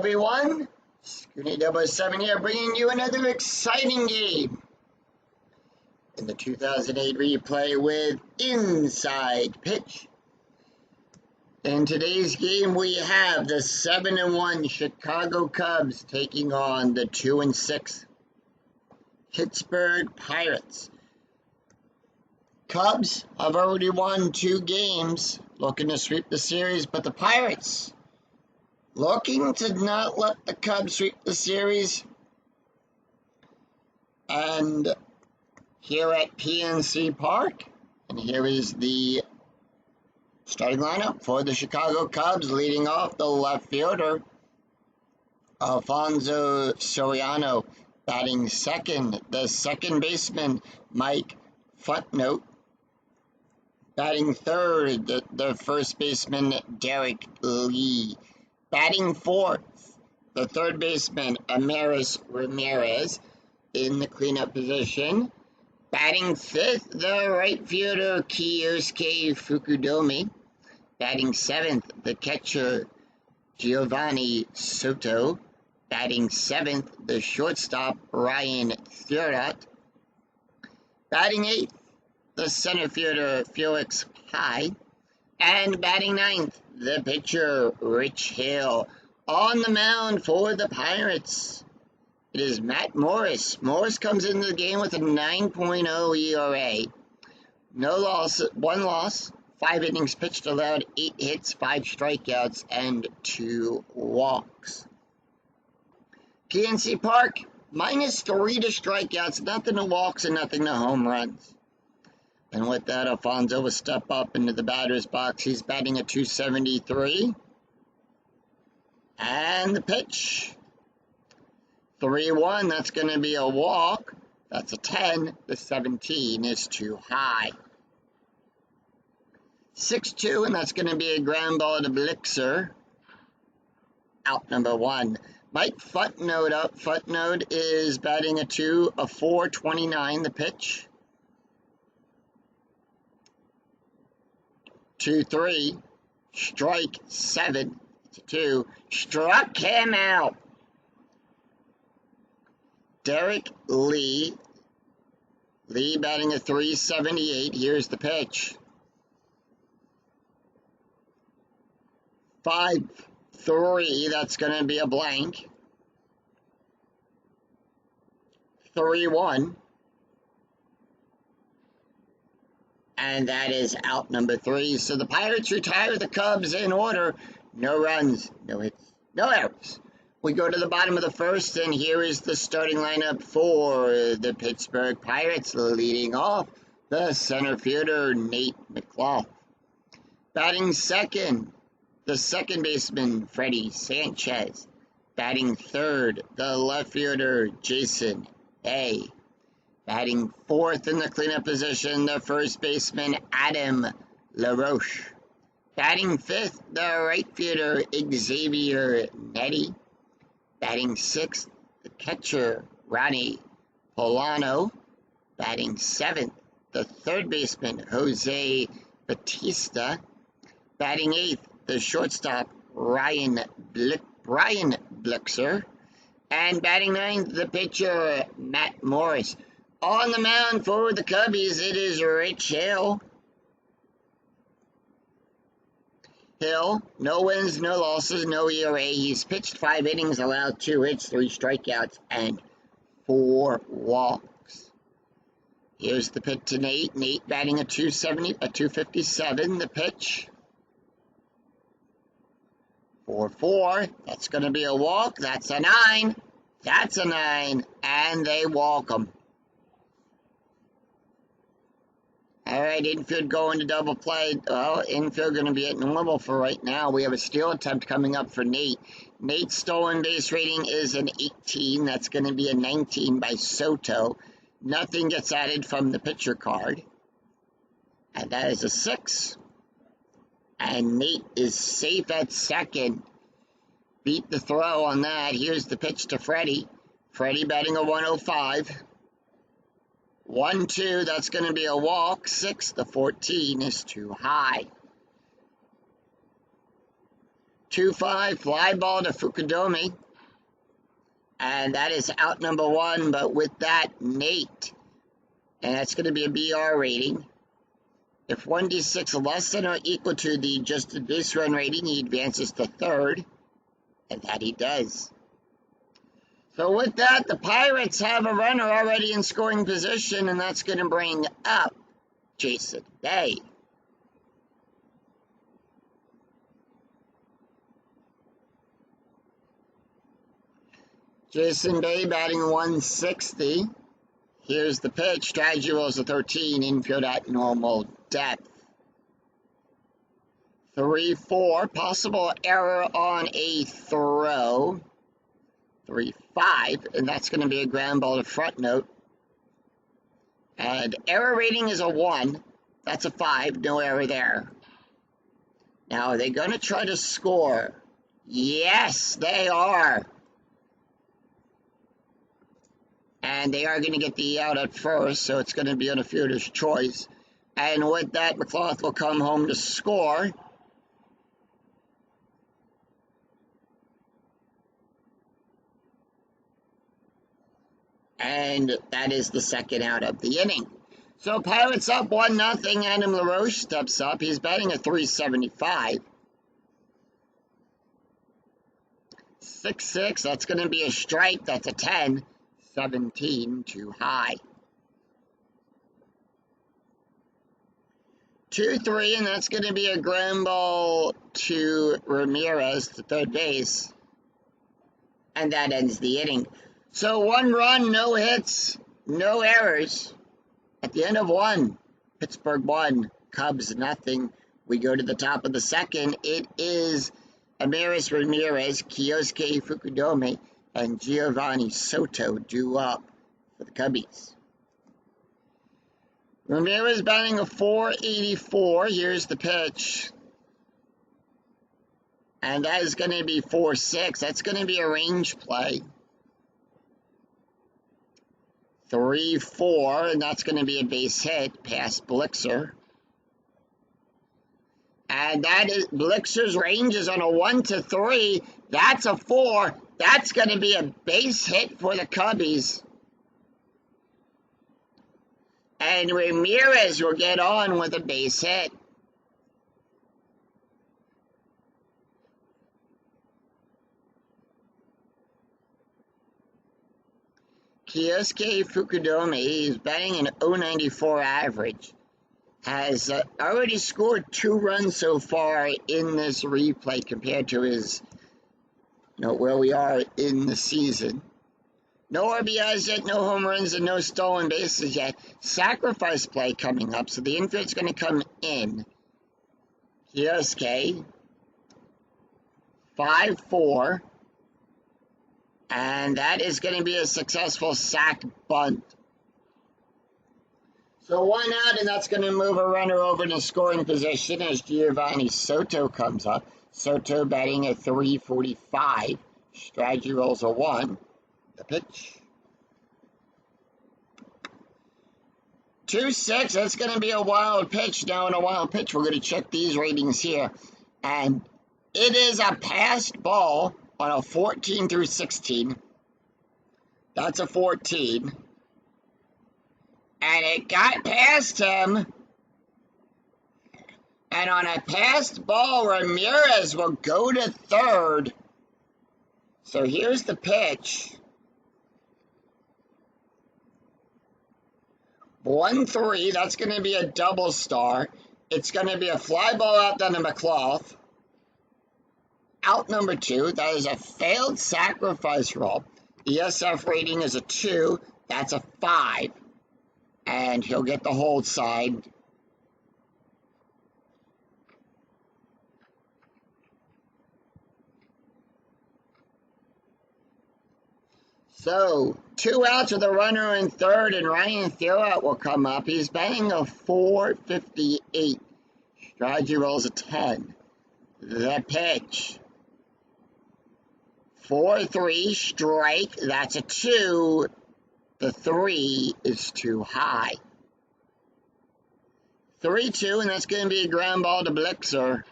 everyone. Scooty 007 here, bringing you another exciting game in the 2008 replay with Inside Pitch. In today's game, we have the 7-1 Chicago Cubs taking on the 2-6 Pittsburgh Pirates. Cubs have already won 2 games, looking to sweep the series, but the Pirates looking to not let the Cubs sweep the series. And here at PNC Park, and here is the starting lineup for the Chicago Cubs. Leading off, the left fielder, Alfonso Soriano. Batting second, the second baseman, Mike Footnote. Batting third, the first baseman, Derek Lee. Batting fourth, the third baseman, Amaris Ramirez, in the cleanup position. Batting fifth, the right fielder, Kiyosuke Fukudome. Batting seventh, the catcher, Giovanni Soto. Batting seventh, the shortstop, Ryan Thurot. Batting eighth, the center fielder, Felix Pye. And batting ninth, the pitcher, Rich Hill. On the mound for the Pirates, it is Matt Morris. Morris comes into the game with a 9.0 ERA. No loss, 1 loss, 5 innings pitched, allowed 8 hits, 5 strikeouts, and 2 walks. PNC Park, -3 to strikeouts, nothing to walks, and nothing to home runs. And with that, Alfonso will step up into the batter's box. He's batting a .273. And the pitch. 3-1, that's going to be a walk. That's a 10. The 17 is too high. 6-2, and that's going to be a ground ball to Blixer. Out number 1. Mike Footnote up. Footnote is batting a .429, the pitch. 2-3, strike 7 to 2, struck him out. Derek Lee batting a .378. Here's the pitch. 5-3, that's going to be a blank. 3-1. And that is out number 3. So the Pirates retire the Cubs in order. No runs, no hits, no errors. We go to the bottom of the first, and here is the starting lineup for the Pittsburgh Pirates. Leading off, the center fielder, Nate McLaughlin. Batting second, the second baseman, Freddie Sanchez. Batting third, the left fielder, Jason A. Batting fourth in the cleanup position, the first baseman, Adam LaRoche. Batting fifth, the right fielder, Xavier Nettie. Batting sixth, the catcher, Ronnie Polano. Batting seventh, the third baseman, Jose Batista. Batting eighth, the shortstop, Brian Blixer. And batting ninth, the pitcher, Matt Morris. On the mound for the Cubbies, it is Rich Hill. Hill, no wins, no losses, no ERA. He's pitched 5 innings, allowed 2 hits, 3 strikeouts, and 4 walks. Here's the pitch to Nate. Nate batting a .257, the pitch. 4-4, that's going to be a walk. That's a 9. That's a 9, and they walk him. All right, infield going to double play. Well, infield going to be at normal for right now. We have a steal attempt coming up for Nate. Nate's stolen base rating is an 18. That's going to be a 19 by Soto. Nothing gets added from the pitcher card. And that is a 6. And Nate is safe at second. Beat the throw on that. Here's the pitch to Freddie. Freddie batting a .105. 1-2, that's going to be a walk. 6, the 14 is too high. 2-5, fly ball to Fukudome. And that is out number 1, but with that, Nate. And that's going to be a BR rating. If 1d6 less than or equal to the adjusted base run rating, he advances to 3rd. And that he does. So with that, the Pirates have a runner already in scoring position, and that's going to bring up Jason Bay. Jason Bay batting 160. Here's the pitch. Strategy rolls a 13. Infield at normal depth. 3-4. Possible error on a throw. 3-5. And that's going to be a ground ball to front note. And error rating is a 1. That's a 5. No error there. Now, are they going to try to score? Yes, they are. And they are going to get the out at first, so it's going to be on a fielder's choice. And with that, McCloth will come home to score. And that is the second out of the inning. So Pirates up 1-0. Adam LaRoche steps up. He's batting at 375. 6-6. That's going to be a strike. That's a 10. 17 too high. 2-3, and that's going to be a ground ball to Ramirez to third base. And that ends the inning. So 1 run, no hits, no errors. At the end of 1, Pittsburgh 1, Cubs nothing. We go to the top of the second. It is Amaris Ramirez, Kyosuke Fukudome, and Giovanni Soto due up for the Cubbies. Ramirez batting a 484. Here's the pitch. And that is going to be 4-6. That's going to be a range play. 3-4, and that's going to be a base hit past Blixer. And that is Blixer's range is on a 1-3. That's a 4. That's going to be a base hit for the Cubbies. And Ramirez will get on with a base hit. Kyosuke Fukudome is batting an .094 average. Has already scored 2 runs so far in this replay compared to his, where we are in the season. No RBIs yet, no home runs, and no stolen bases yet. Sacrifice play coming up, so the infield's going to come in. Kyosuke, 5-4, and that is going to be a successful sac bunt. So 1 out, and that's going to move a runner over to scoring position as Giovanni Soto comes up. Soto batting at 345. Strategy rolls a 1. The pitch. 2-6. That's going to be a wild pitch. Now in a wild pitch, we're going to check these ratings here. And it is a passed ball on a 14 through 16. That's a 14. And it got past him. And on a passed ball, Ramirez will go to third. So here's the pitch. 1-3. That's going to be a double star. It's going to be a fly ball out down to McCloth. Out number 2. That is a failed sacrifice roll. ESF rating is a 2. That's a 5. And he'll get the hold side. So, 2 outs with a runner in third, and Ryan Thierout will come up. He's batting a 458. Strategy rolls a 10. The pitch. 4-3, strike. That's a 2. The 3 is too high. 3-2, and that's going to be a ground ball to Blixer.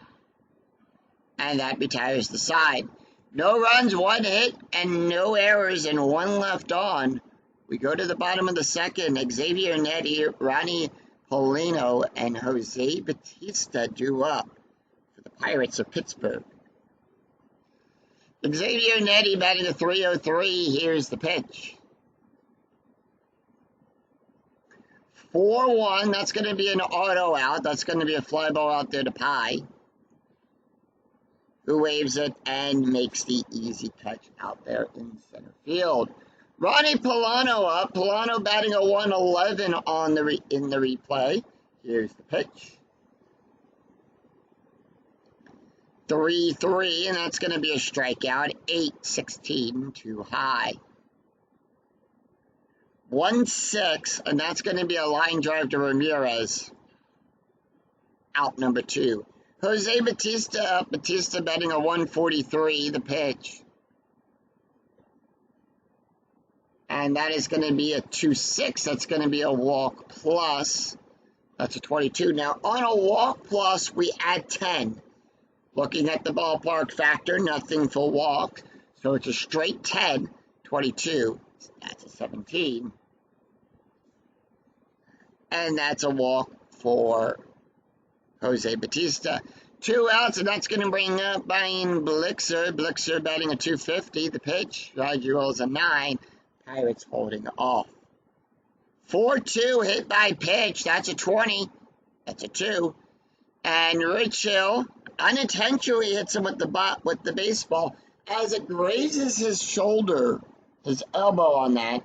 and that retires the side. No runs, 1 hit, and no errors, and 1 left on. We go to the bottom of the second. Xavier Nettie, Ronnie Polino, and Jose Batista drew up for the Pirates of Pittsburgh. Xavier Nettie batting a .303. Here's the pitch. 4-1. That's going to be an auto out. That's going to be a fly ball out there to Pye, who waves it and makes the easy catch out there in center field. Ronnie Polano up. Polano batting a 111 in the replay. Here's the pitch. 3-3, and that's going to be a strikeout. 8-16, too high. 1-6, and that's going to be a line drive to Ramirez. Out number 2. Jose Batista up. Batista batting a 143, the pitch. And that is going to be a 2-6. That's going to be a walk plus. That's a 22. Now, on a walk plus, we add 10. Looking at the ballpark factor, nothing for walk. So it's a straight 10, 22. That's a 17. And that's a walk for Jose Batista. 2 outs, and that's going to bring up Brian Blixer. Blixer batting a 250, the pitch. Roger rolls a 9. Pirates holding off. 4-2 hit by pitch. That's a 20. That's a 2. And Rich Hill unintentionally hits him with the baseball as it grazes his shoulder, his elbow on that.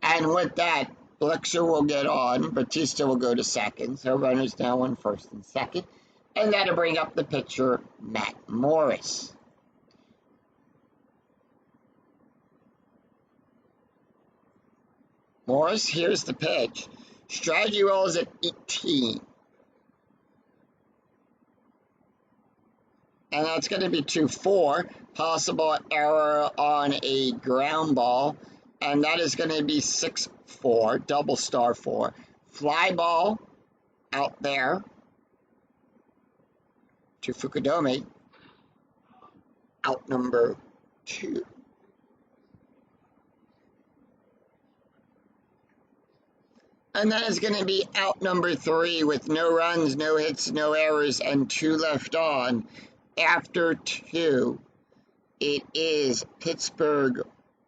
And with that, Blixer will get on. Batista will go to second. So runners now on first and second. And that'll bring up the pitcher, Matt Morris. Morris, here's the pitch. Strategy rolls at 18. And that's going to be 2-4. Possible error on a ground ball. And that is going to be 6-4. Double star 4. Fly ball out there to Fukudome. Out number 2. And that is going to be out number 3 with no runs, no hits, no errors, and 2 left on. After 2, it is Pittsburgh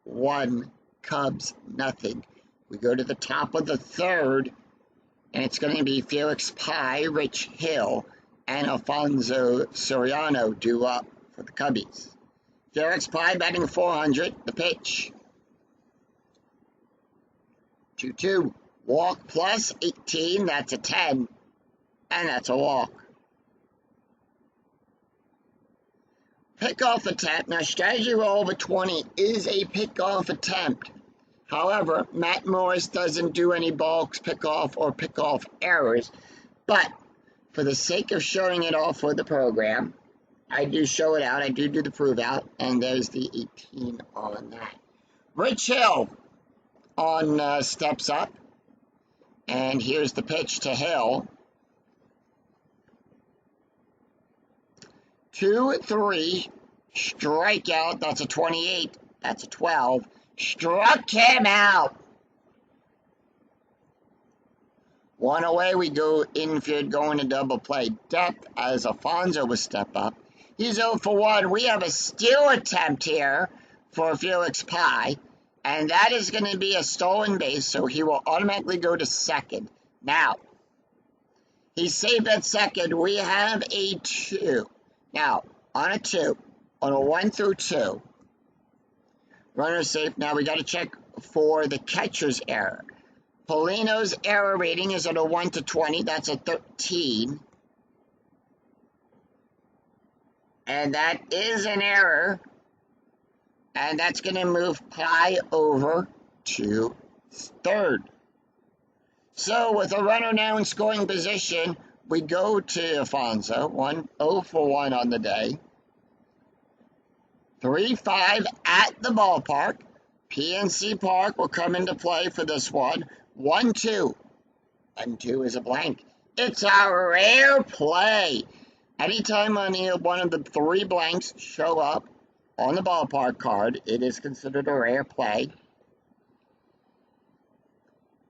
1, Cubs nothing. We go to the top of the third, and it's going to be Felix Pye, Rich Hill, and Alfonso Soriano due up for the Cubbies. Felix Pye batting 400, the pitch. 2-2. Walk plus 18, that's a 10, and that's a walk. Pickoff attempt. Now, strategy roll over 20 is a pickoff attempt. However, Matt Morris doesn't do any balks, pickoff, or pickoff errors. But for the sake of showing it all for the program, I do show it out. I do the prove out, and there's the 18 on that. Rich Hill on steps up. And here's the pitch to Hill. 2-3. Strikeout. That's a 28. That's a 12. Struck him out. 1 away. We go infield going to double play depth as Alfonso will step up. He's 0 for 1. We have a steal attempt here for Felix Pye. And that is going to be a stolen base, so he will automatically go to second. Now, he's safe at second. We have a 2. Now, on a 2, on a 1 through 2, runner safe. Now, we got to check for the catcher's error. Polino's error rating is at a 1 to 20. That's a 13. And that is an error. And that's going to move Pye over to third. So with a runner now in scoring position, we go to Alfonso. 0 for 1 on the day. 3-5 at the ballpark. PNC Park will come into play for this one. 1-2. 1-2 is a blank. It's a rare play. Anytime one of the three blanks show up on the ballpark card, it is considered a rare play.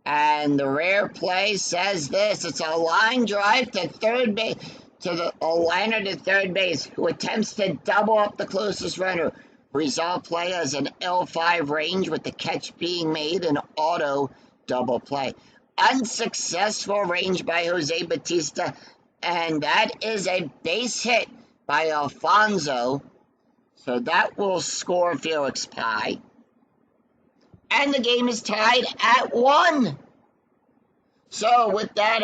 And the rare play says this: it's a line drive to third base, a liner to third base who attempts to double up the closest runner. Result play has an L5 range with the catch being made an auto double play. Unsuccessful range by Jose Bautista, and that is a base hit by Alfonso. So that will score Felix Pie. And the game is tied at 1. So with that,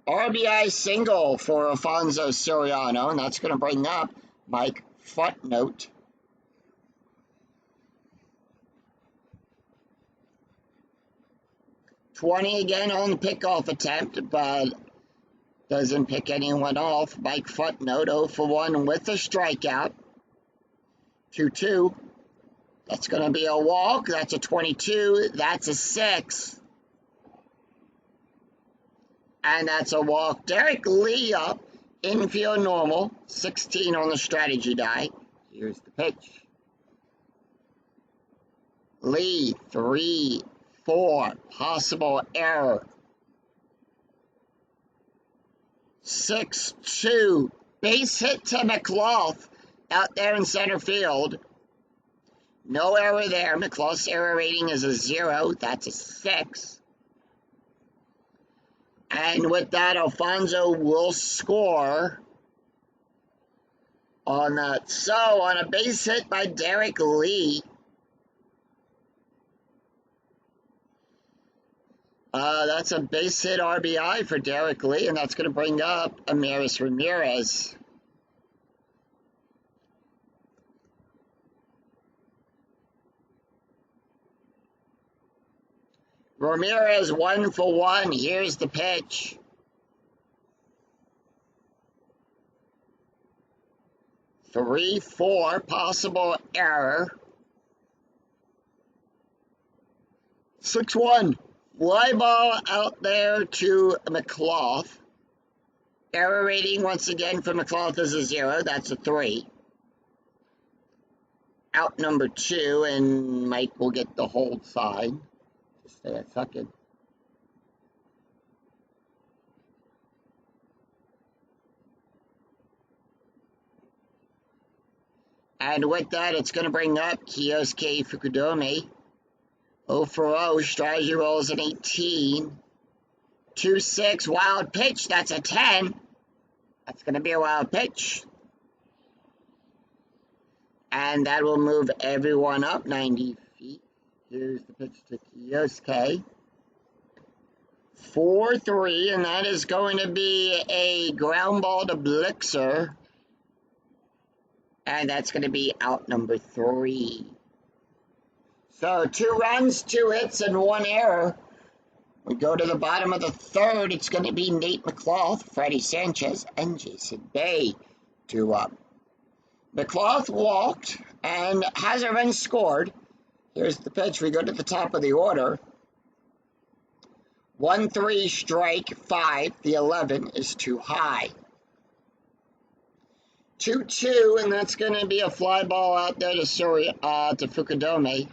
RBI single for Alfonso Soriano, and that's going to bring up Mike Footnote. $20 again on the pickoff attempt, but doesn't pick anyone off. Mike Footnote 0 for 1 with a strikeout. 2-2. That's going to be a walk. That's a 22. That's a 6. And that's a walk. Derek Lee up. Infield normal. 16 on the strategy die. Here's the pitch. Lee, 3-4. Possible error. 6-2. Base hit to McLaughlin out there in center field. No error there. McLaughlin's error rating is a 0. That's a 6. And with that, Alfonso will score on that. So, on a base hit by Derek Lee, that's a base hit RBI for Derek Lee, and that's going to bring up Amaris Ramirez. Ramirez 1 for 1. Here's the pitch. 3-4. Possible error. 6-1. Fly ball out there to McLaughlin. Error rating once again for McLaughlin is a 0. That's a 3. Out number 2, and Mike will get the hold sign. Stay a second. And with that, it's going to bring up Kiyosuke Fukudome. 0 for 0. Strategy rolls an 18. 2-6. Wild pitch. That's a 10. That's going to be a wild pitch. And that will move everyone up 90 feet. Here's the pitch to Kiyosuke. 4-3, and that is going to be a ground ball to Blixer. And that's going to be out number 3. So 2 runs, 2 hits, and 1 error. We go to the bottom of the 3rd. It's going to be Nate McLaughlin, Freddie Sanchez, and Jason Bay 2 up. McLaughlin walked and has a run scored. Here's the pitch. We go to the top of the order. 1-3, strike 5. The 11 is too high. 2-2, and that's going to be a fly ball out there to Fukudome,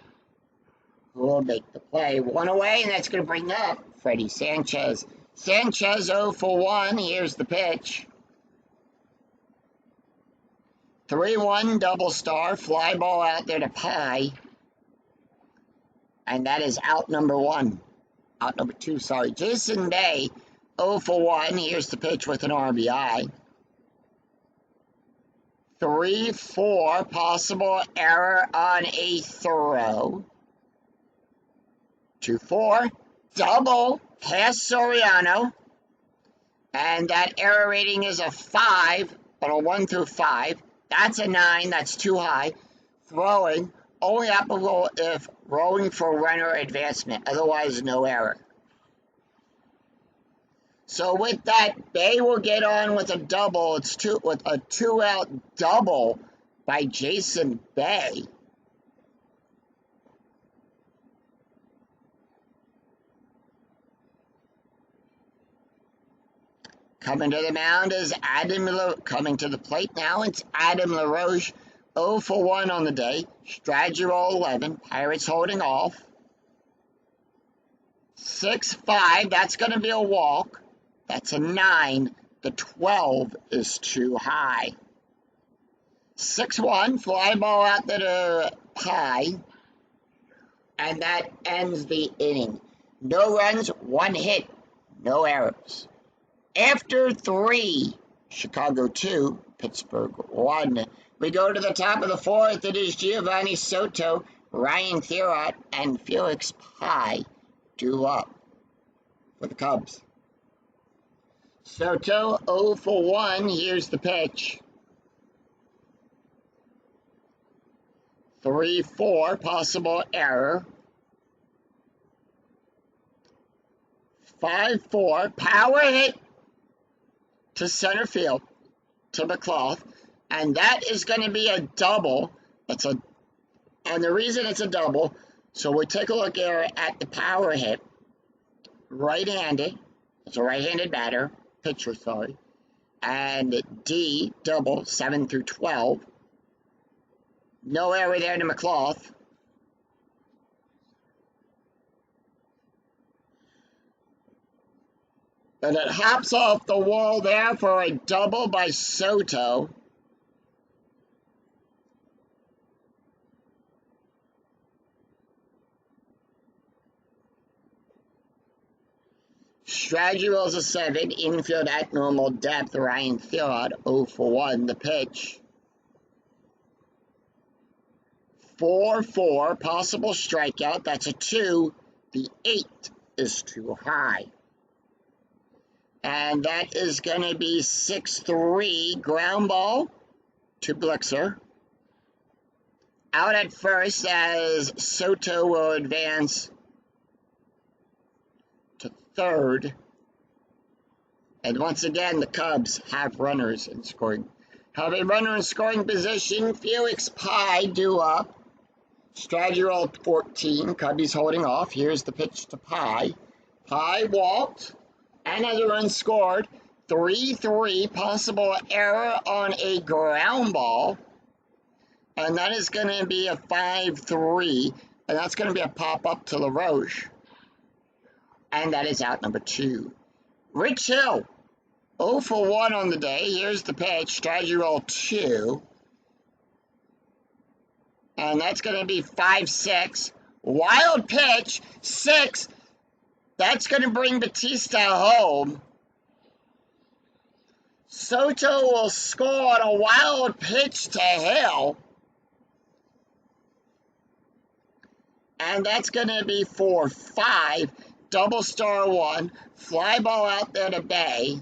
who will make the play. 1 away, and that's going to bring up Freddie Sanchez. Sanchez 0 for 1. Here's the pitch. 3-1 double star. Fly ball out there to Pie. And that is out number 1. Out number 2, sorry. Jason Bay 0 for 1. Here's the pitch with an RBI. 3-4. Possible error on a throw. 2-4. Double past Soriano. And that error rating is a 5, but a 1 through 5. That's a 9. That's too high. Throwing only applicable if rolling for runner advancement. Otherwise, no error. So with that, Bay will get on with a double. It's with a 2-out double by Jason Bay. Coming to the mound is coming to the plate now. It's Adam LaRoche, 0 for 1 on the day. Strategy roll 11. Pirates holding off. 6-5. That's going to be a walk. That's a 9. The 12 is too high. 6-1. Fly ball out to the pie. And that ends the inning. No runs, 1 hit, no errors. After 3, Chicago 2, Pittsburgh 1. We go to the top of the 4th. It is Giovanni Soto, Ryan Thierot, and Felix Pye due up for the Cubs. Soto 0 for 1. Here's the pitch. 3-4, possible error. 5-4, power hit to center field, to McClough, and that is going to be a double. And the reason it's a double, so we'll take a look here at the power hit. Right-handed, it's a right-handed pitcher, sorry. And D, double, 7 through 12. No error there to McClough. And it hops off the wall there for a double by Soto. Strategy rolls a 7. Infield at normal depth. Ryan Thierot, 0 for 1. The pitch. 4-4. Possible strikeout. That's a 2. The 8 is too high. And that is going to be 6-3, ground ball to Blixer. Out at first as Soto will advance to third. And once again, the Cubs have runners in scoring. Have a runner in scoring position. Felix Pye due up. Strategy roll 14. Cubbies holding off. Here's the pitch to Pye. Pye walked. And as a run scored, 3-3, possible error on a ground ball. And that is going to be a 5-3. And that's going to be a pop-up to LaRoche. And that is out number 2. Rich Hill, 0 for 1 on the day. Here's the pitch, strategy roll 2. And that's going to be 5-6. Wild pitch, 6. That's going to bring Batista home. Soto will score on a wild pitch to Hill. And that's going to be 4-5. Double star 1. Fly ball out there to Bay.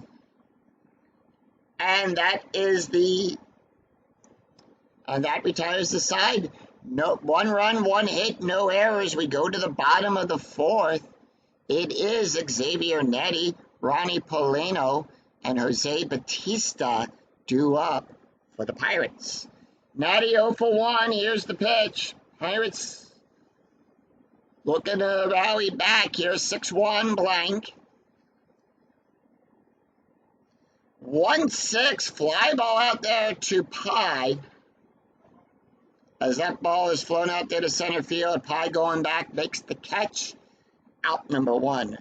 And that is and that retires the side. No, 1 run, 1 hit, no errors. We go to the bottom of the 4th. It is Xavier Nettie, Ronnie Polino, and Jose Batista due up for the Pirates. Nettie 0 for 1. Here's the pitch. Pirates looking to rally back here. 6-1 blank. 1-6. Fly ball out there to Pye. As that ball is flown out there to center field, Pye going back makes the catch. Out number 1.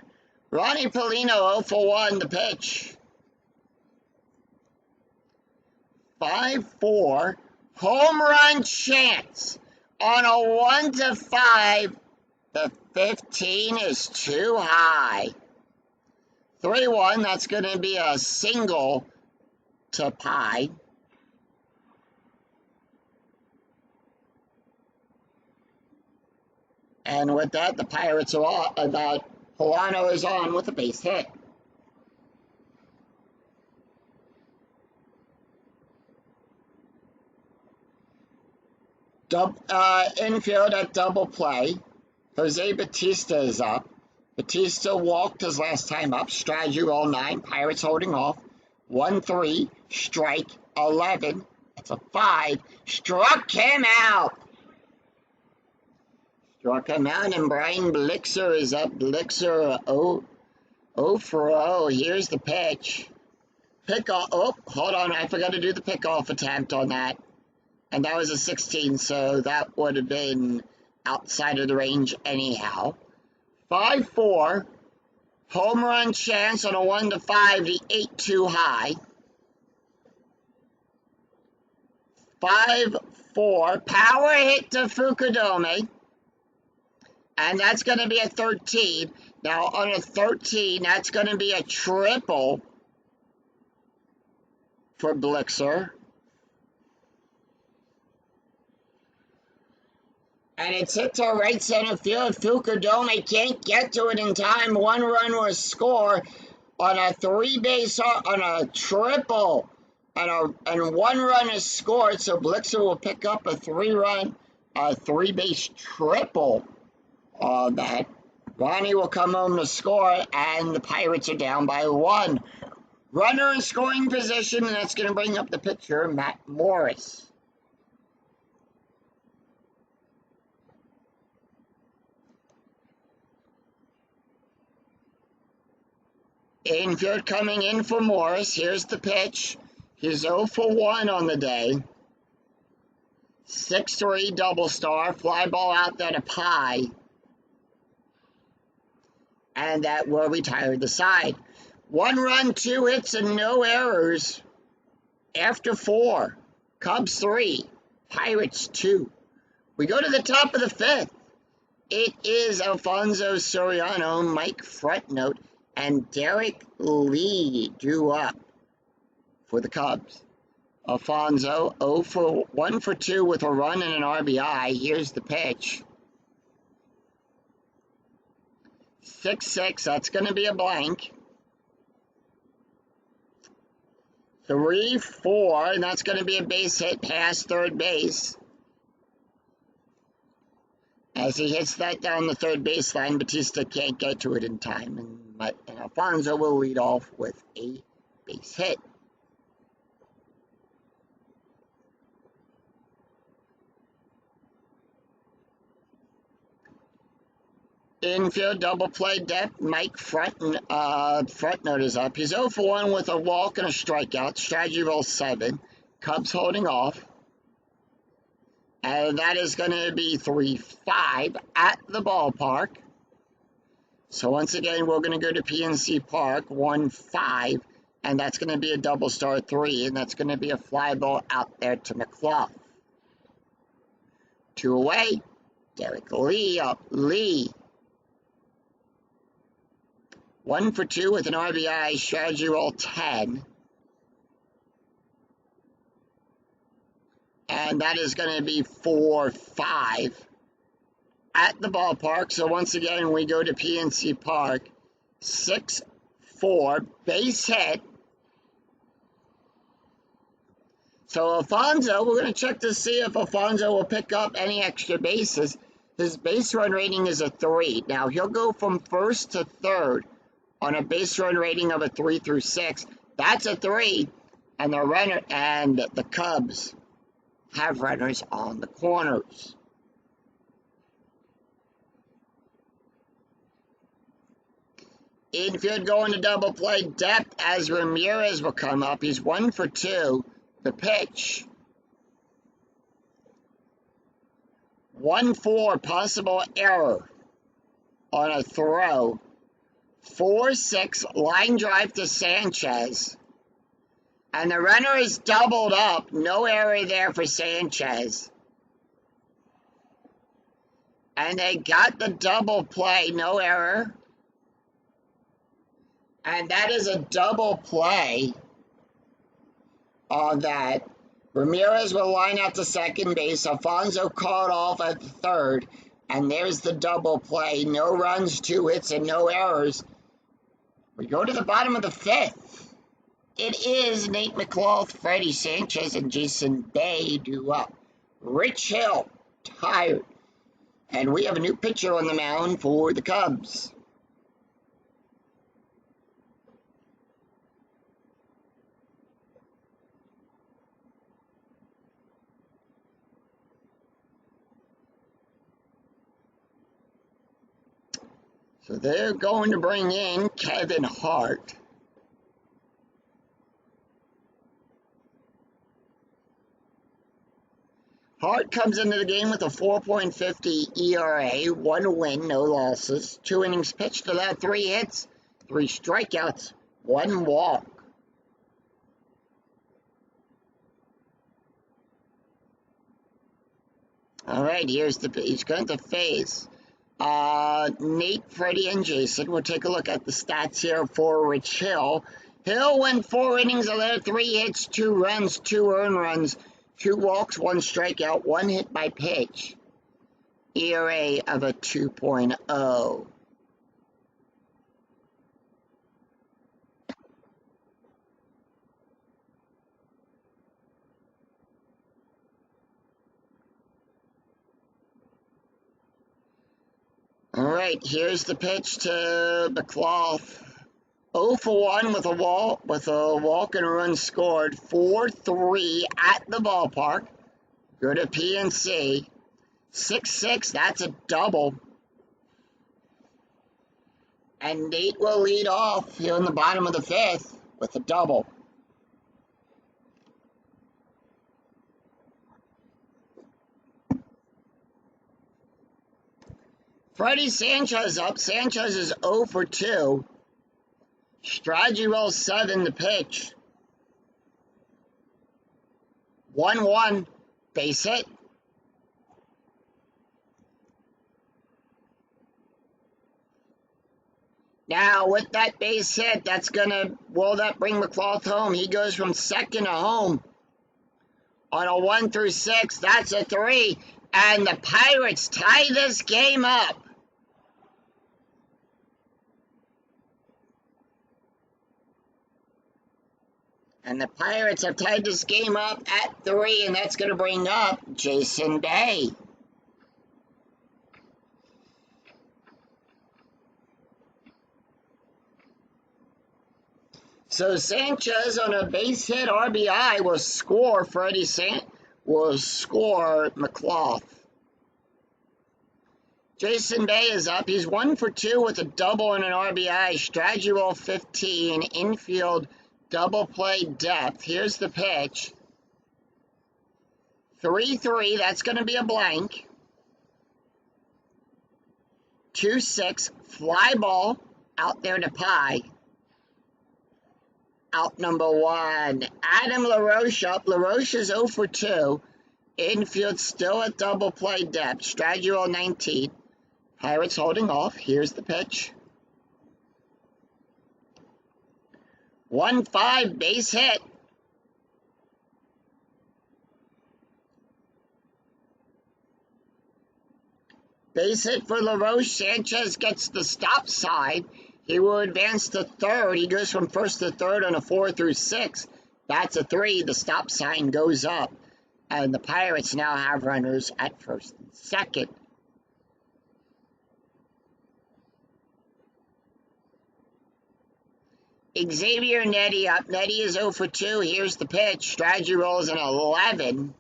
Ronnie Polino 0 for 1, the pitch. 5-4. Home run chance on a 1-5. The 15 is too high. 3-1. That's going to be a single to Pye. And with that, the Pirates are on. Polano is on with a base hit. Infield at double play. Jose Batista is up. Batista walked his last time up. Strategy roll 9. Pirates holding off. 1-3. Strike 11. That's a 5. Struck him out. Struck him out, and Brian Blixer is up. Blixer 0 for 0. Here's the pitch. Pickoff. Oh, hold on. I forgot to do the pickoff attempt on that. And that was a 16, so that would have been outside of the range anyhow. 5-4. Home run chance on a 1-5, the 8 too high. 5-4. Power hit to Fukudome. And that's going to be a 13. Now, on a 13, that's going to be a triple for Blixer. And it's hit to right center field. Fukudome can't get to it in time. 1 run was scored on a 3-base, on a triple. And 1 run is scored, so Blixer will pick up a 3-base triple on that. Ronnie will come home to score, and the Pirates are down by 1. Runner in scoring position, and that's going to bring up the pitcher, Matt Morris. Infield coming in for Morris. Here's the pitch. He's 0 for 1 on the day. 6-3 double star. Fly ball out there to Pye. And that will retire the side. 1 run, 2 hits, and no errors. After 4. Cubs 3. Pirates 2. We go to the top of the 5th. It is Alfonso Soriano, Mike Frontnote, and Derek Lee drew up for the Cubs. Alfonso 1 for 2 with a run and an RBI. Here's the pitch. 6-6, that's going to be a blank. 3-4, and that's going to be a base hit past third base. As he hits that down the third baseline, Batista can't get to it in time, and Alfonso will lead off with a base hit. Infield double play depth. Mike Frontnote is up. He's 0 for 1 with a walk and a strikeout. Strategy roll 7. Cubs holding off. And that is going to be 3-5 at the ballpark. So once again, we're going to go to PNC Park, 1-5. And that's going to be a double star 3. And that's going to be a fly ball out there to McClough. 2 away. Derek Lee up. Lee. 1 for 2 with an RBI, strategy roll 10. And that is going to be 4-5 at the ballpark. So once again, we go to PNC Park. 6-4, base hit. So Alfonso, we're going to check to see if Alfonso will pick up any extra bases. His base run rating is a 3. Now, he'll go from first to third on a base run rating of a 3 through 6. That's a 3. And the Cubs have runners on the corners. Infield going to double play depth as Ramirez will come up. He's 1 for 2. The pitch. 1-4, possible error on a throw. 4-6, line drive to Sanchez. And the runner is doubled up. No error there for Sanchez. And they got the double play. No error. And that is a double play on that. Ramirez will line out to second base. Alfonso called off at the third. And there's the double play. No runs, 2 hits, and no errors. We go to the bottom of the 5th. It is Nate McClough, Freddie Sanchez, and Jason Bay due up. Rich Hill, tired. And we have a new pitcher on the mound for the Cubs. So they're going to bring in Kevin Hart. Hart comes into the game with a 4.50 ERA, 1 win, no losses, 2 innings pitched, allowed 3 hits, 3 strikeouts, 1 walk. All right, he's going to face Nate, Freddie, and Jason. We'll take a look at the stats here for Rich Hill. Hill went 4 innings, allowed 3 hits, 2 runs, 2 earned runs, 2 walks, 1 strikeout, 1 hit by pitch. ERA of a 2.0. All right, here's the pitch to McClough. 0 for 1 with a walk and a run scored. 4-3 at the ballpark. Go to PNC. 6-6, that's a double. And Nate will lead off here in the bottom of the 5th with a double. Freddie Sanchez up. Sanchez is 0 for 2. Strategy roll 7 to pitch. 1-1, base hit. Now, with that base hit, will that bring McClough home? He goes from second to home on a 1 through 6. That's a 3. And the Pirates tie this game up. And the Pirates have tied this game up at 3, and that's going to bring up Jason Bay. So Sanchez on a base hit RBI will score McClough. Jason Bay is up. He's 1 for 2 with a double and an RBI. Strategy roll 15, infield double play depth. Here's the pitch. 3-3, that's going to be a blank. 2-6, fly ball out there to Pie. Out number 1. Adam LaRoche up. LaRoche is 0 for 2. Infield still at double play depth. Strategy roll 19. Pirates holding off. Here's the pitch. 1-5, base hit. Base hit for LaRoche. Sanchez gets the stop side. He will advance to third. He goes from first to third on a 4 through 6. That's a 3. The stop sign goes up. And the Pirates now have runners at first and second. Xavier Nettie up. Nettie is 0 for 2. Here's the pitch. Strategy rolls an 11.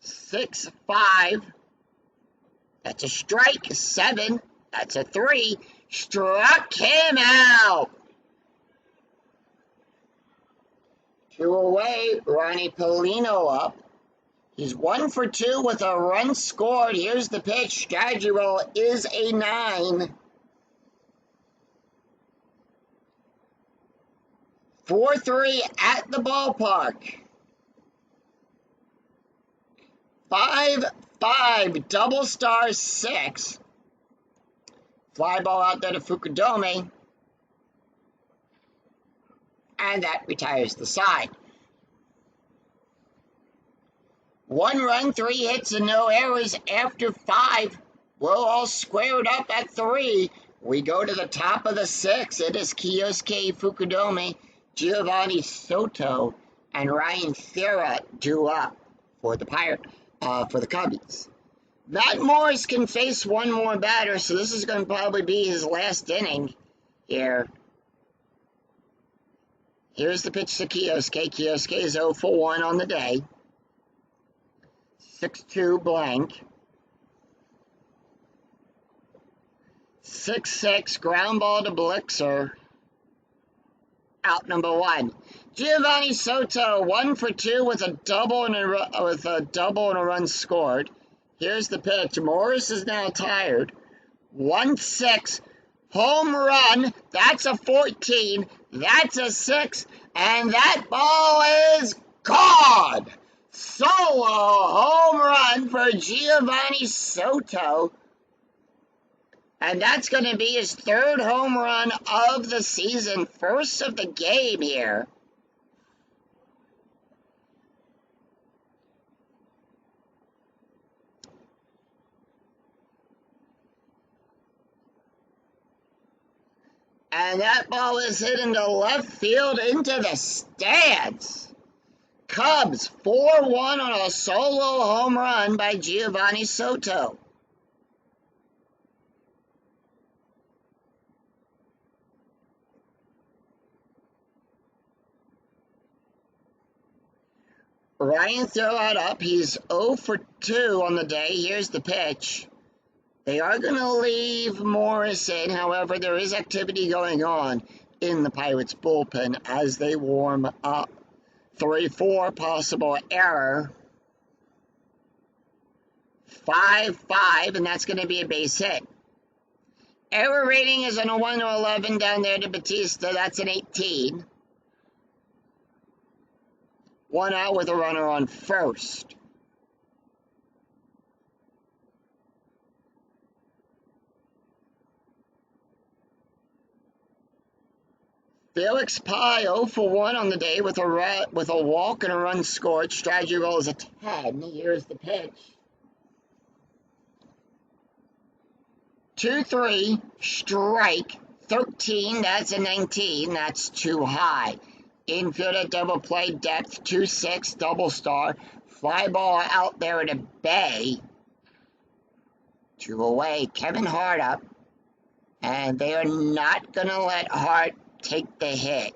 6-5. That's a strike. 7. That's a 3. Struck him out. 2 away. Ronnie Polino up. He's 1 for 2 with a run scored. Here's the pitch. Strategy roll is a 9. 4-3 at the ballpark. 5-5, double star 6. Fly ball out there to Fukudome. And that retires the side. 1 run, 3 hits, and no errors after 5. We're all squared up at 3. We go to the top of the 6. It is Kiyosuke Fukudome, Giovanni Soto, and Ryan Thera due up for the Cubbies. Matt Morris can face one more batter, so this is going to probably be his last inning here. Here's the pitch to Kiyosuke. Kiyosuke is 0 for 1 on the day. 6-2 blank. 6-6 ground ball to Blixer. Out number one. Giovanni Soto 1 for 2 with a double and a run scored. Here's the pitch. Morris is now tired. 1-6. Home run. That's a 14. That's a 6. And that ball is gone. Solo home run for Giovanni Soto. And that's going to be his third home run of the season. First of the game here. And that ball is hit into left field into the stands. Cubs 4-1 on a solo home run by Giovanni Soto. Ryan throw it up. He's 0 for 2 on the day. Here's the pitch. They are going to leave Morris in. However, there is activity going on in the Pirates bullpen as they warm up. 3-4 possible error. 5-5, and that's going to be a base hit. Error rating is on a 1 to 11 down there to Batista. That's an 18. 1 out with a runner on first. Felix Pie 0 for 1 on the day with a walk and a run scored. Strategy roll is a 10. Here's the pitch. 2-3, strike. 13, that's a 19. That's too high. Infield at double play depth. 2-6, double star. Fly ball out there to Bay. 2 away. Kevin Hart up. And they are not going to let Hart take the hit.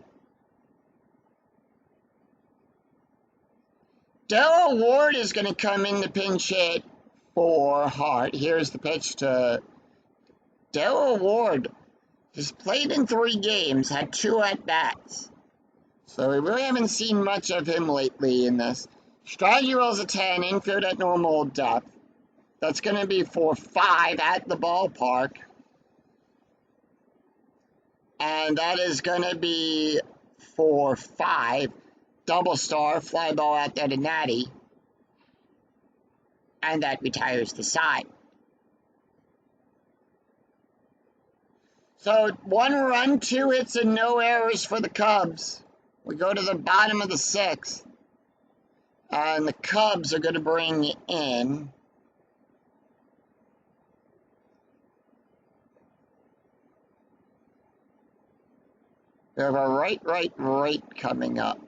Darryl Ward is going to come in the pinch hit for Hart. Here's the pitch to Darryl Ward. He's played in 3 games, had 2 at-bats. So we really haven't seen much of him lately in this. Strategy rolls a 10, infield at normal depth. That's going to be for 5 at the ballpark. And that is going to be for 5. Double star, fly ball out there to Natty. And that retires the side. So 1 run, 2 hits, and no errors for the Cubs. We go to the bottom of the 6th. And the Cubs are going to bring in we have a right coming up.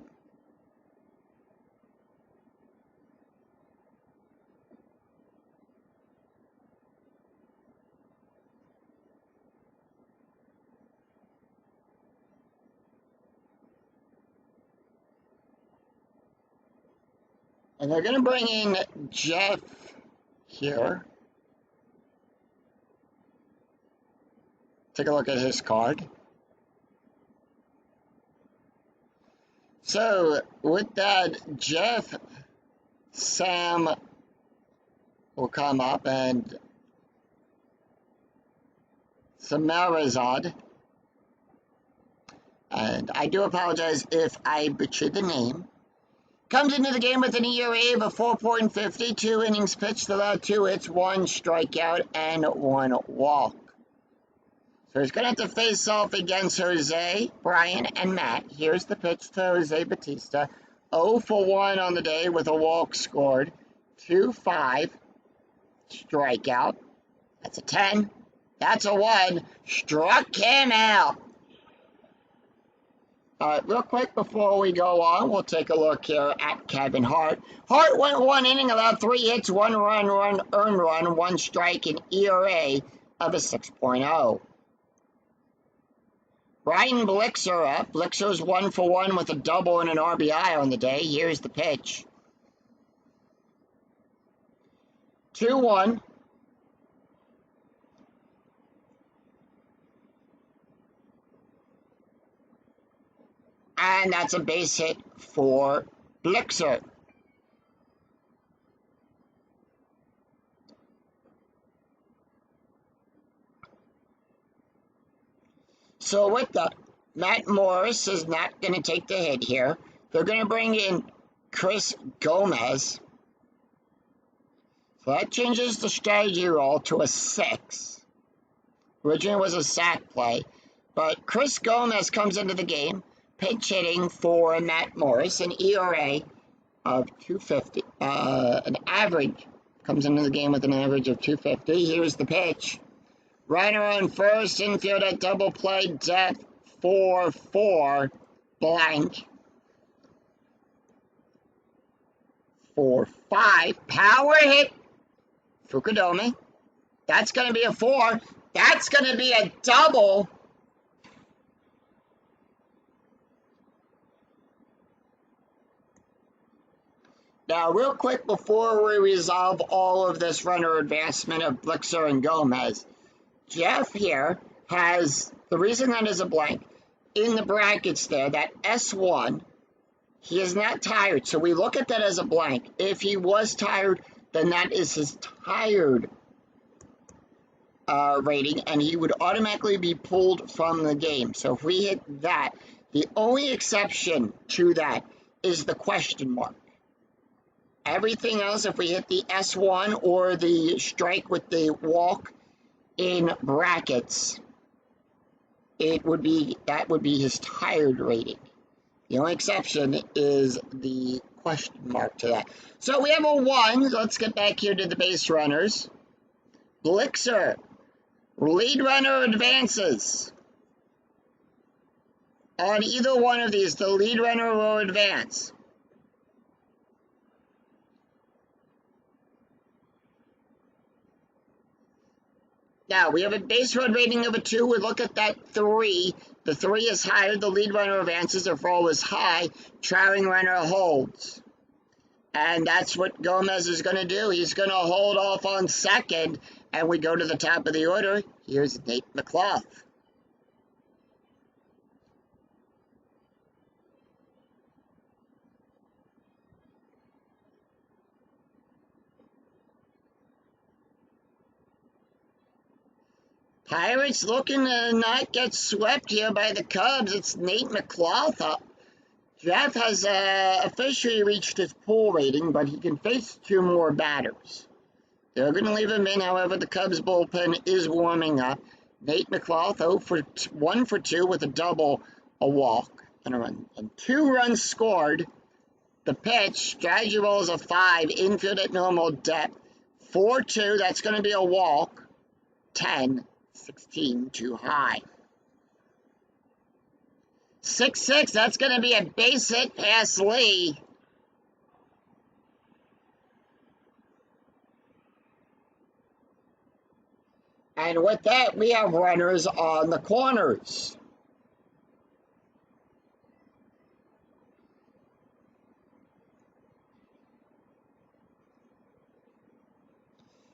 And they're going to bring in Jeff here. Take a look at his card. So, with that, Jeff, Sam will come up, and Samarazad. And I do apologize if I butchered the name. Comes into the game with an ERA of a 4.50, 2 innings pitched, allowed 2 hits, 1 strikeout, and 1 walk. So he's going to have to face off against Jose, Brian, and Matt. Here's the pitch to Jose Batista. 0 for 1 on the day with a walk scored. 2-5. Strikeout. That's a 10. That's a 1. Struck him out. All right, real quick before we go on, we'll take a look here at Kevin Hart. Hart went 1 inning, allowed 3 hits, 1 run, earned run, 1 strike, and ERA of a 6.0. Brian Blixer up. Blixer's 1 for 1 with a double and an RBI on the day. Here's the pitch. 2-1. And that's a base hit for Blixer. So with that, Matt Morris is not going to take the hit here. They're going to bring in Chris Gomez. So that changes the strategy roll to a 6. Originally was a sac play. But Chris Gomez comes into the game, pinch hitting for Matt Morris, an ERA of 250. An average, comes into the game with an average of 250. Here's the pitch. Runner on first, infield at double play, depth, 4-4, blank. 4-5, power hit, Fukudome. That's going to be a 4. That's going to be a double. Now, real quick before we resolve all of this runner advancement of Blixer and Gomez, Jeff here has, the reason that is a blank, in the brackets there, that S1, he is not tired. So we look at that as a blank. If he was tired, then that is his tired rating, and he would automatically be pulled from the game. So if we hit that, the only exception to that is the question mark. Everything else, if we hit the S1 or the strike with the walk in brackets, that would be his tired rating. The only exception is the question mark to that. So we have a 1. Let's get back here to the base runners. Blixer, lead runner advances. On either one of these, the lead runner will advance. Now, we have a base run rating of a 2. We look at that 3. The 3 is higher. The lead runner advances. The roll is high. Trailing runner holds. And that's what Gomez is going to do. He's going to hold off on second. And we go to the top of the order. Here's Nate McLaughlin. Pirates looking to not get swept here by the Cubs. It's Nate McLaughlin. Jeff has officially reached his pull rating, but he can face 2 more batters. They're going to leave him in, however, the Cubs bullpen is warming up. Nate McLaughlin, 1 for 2 with a double, a walk, and a run. And 2 runs scored. The pitch, strategy roll is a 5, infield at normal depth. 4-2, that's going to be a walk. 10. 16 too high. 6-6, that's going to be a base hit past Lee. And with that, we have runners on the corners.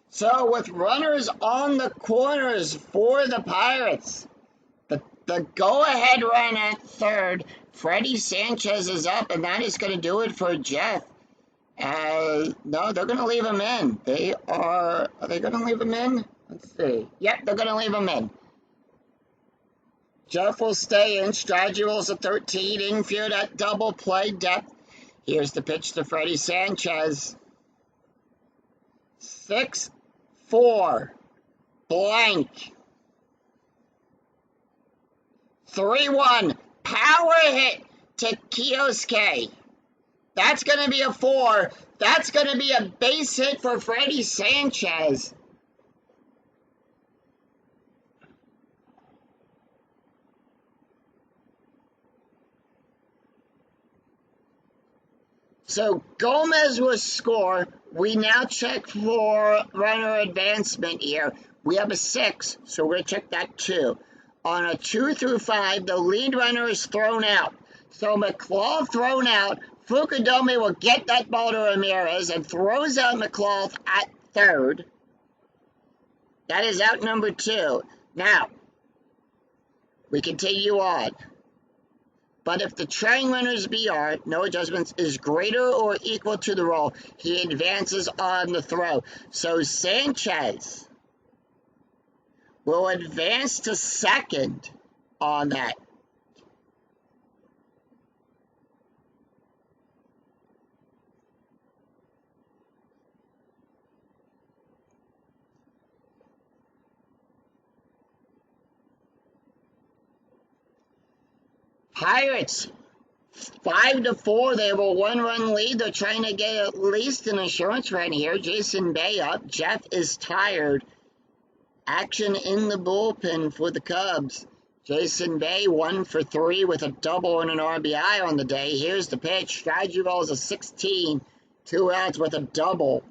So with runners on the corners for the Pirates, the go-ahead run at third, Freddie Sanchez is up, and that is going to do it for Jeff. No, they're going to leave him in. Are they going to leave him in? Let's see. Yep, they're going to leave him in. Jeff will stay in. Strategy rolls a 13, infield at double play depth. Here's the pitch to Freddie Sanchez. 6-4, blank. 3-1, power hit to Kioske. That's going to be a 4. That's going to be a base hit for Freddie Sanchez. So Gomez will score. We now check for runner advancement here. We have a 6, so we're going to check that too. On a 2 through 5, the lead runner is thrown out. So McLaughlin thrown out. Fukudome will get that ball to Ramirez and throws out McLaughlin at third. That is out number 2. Now, we continue on. But if the trailing runner's BR, no adjustments, is greater or equal to the roll, he advances on the throw. So Sanchez will advance to second on that. Pirates 5-4. They have a 1-run lead. They're trying to get at least an insurance run here. Jason Bay up. Jeff is tired. Action in the bullpen for the Cubs. Jason Bay 1 for 3 with a double and an RBI on the day. Here's the pitch. Strategy ball is a 16. 2 outs with a double.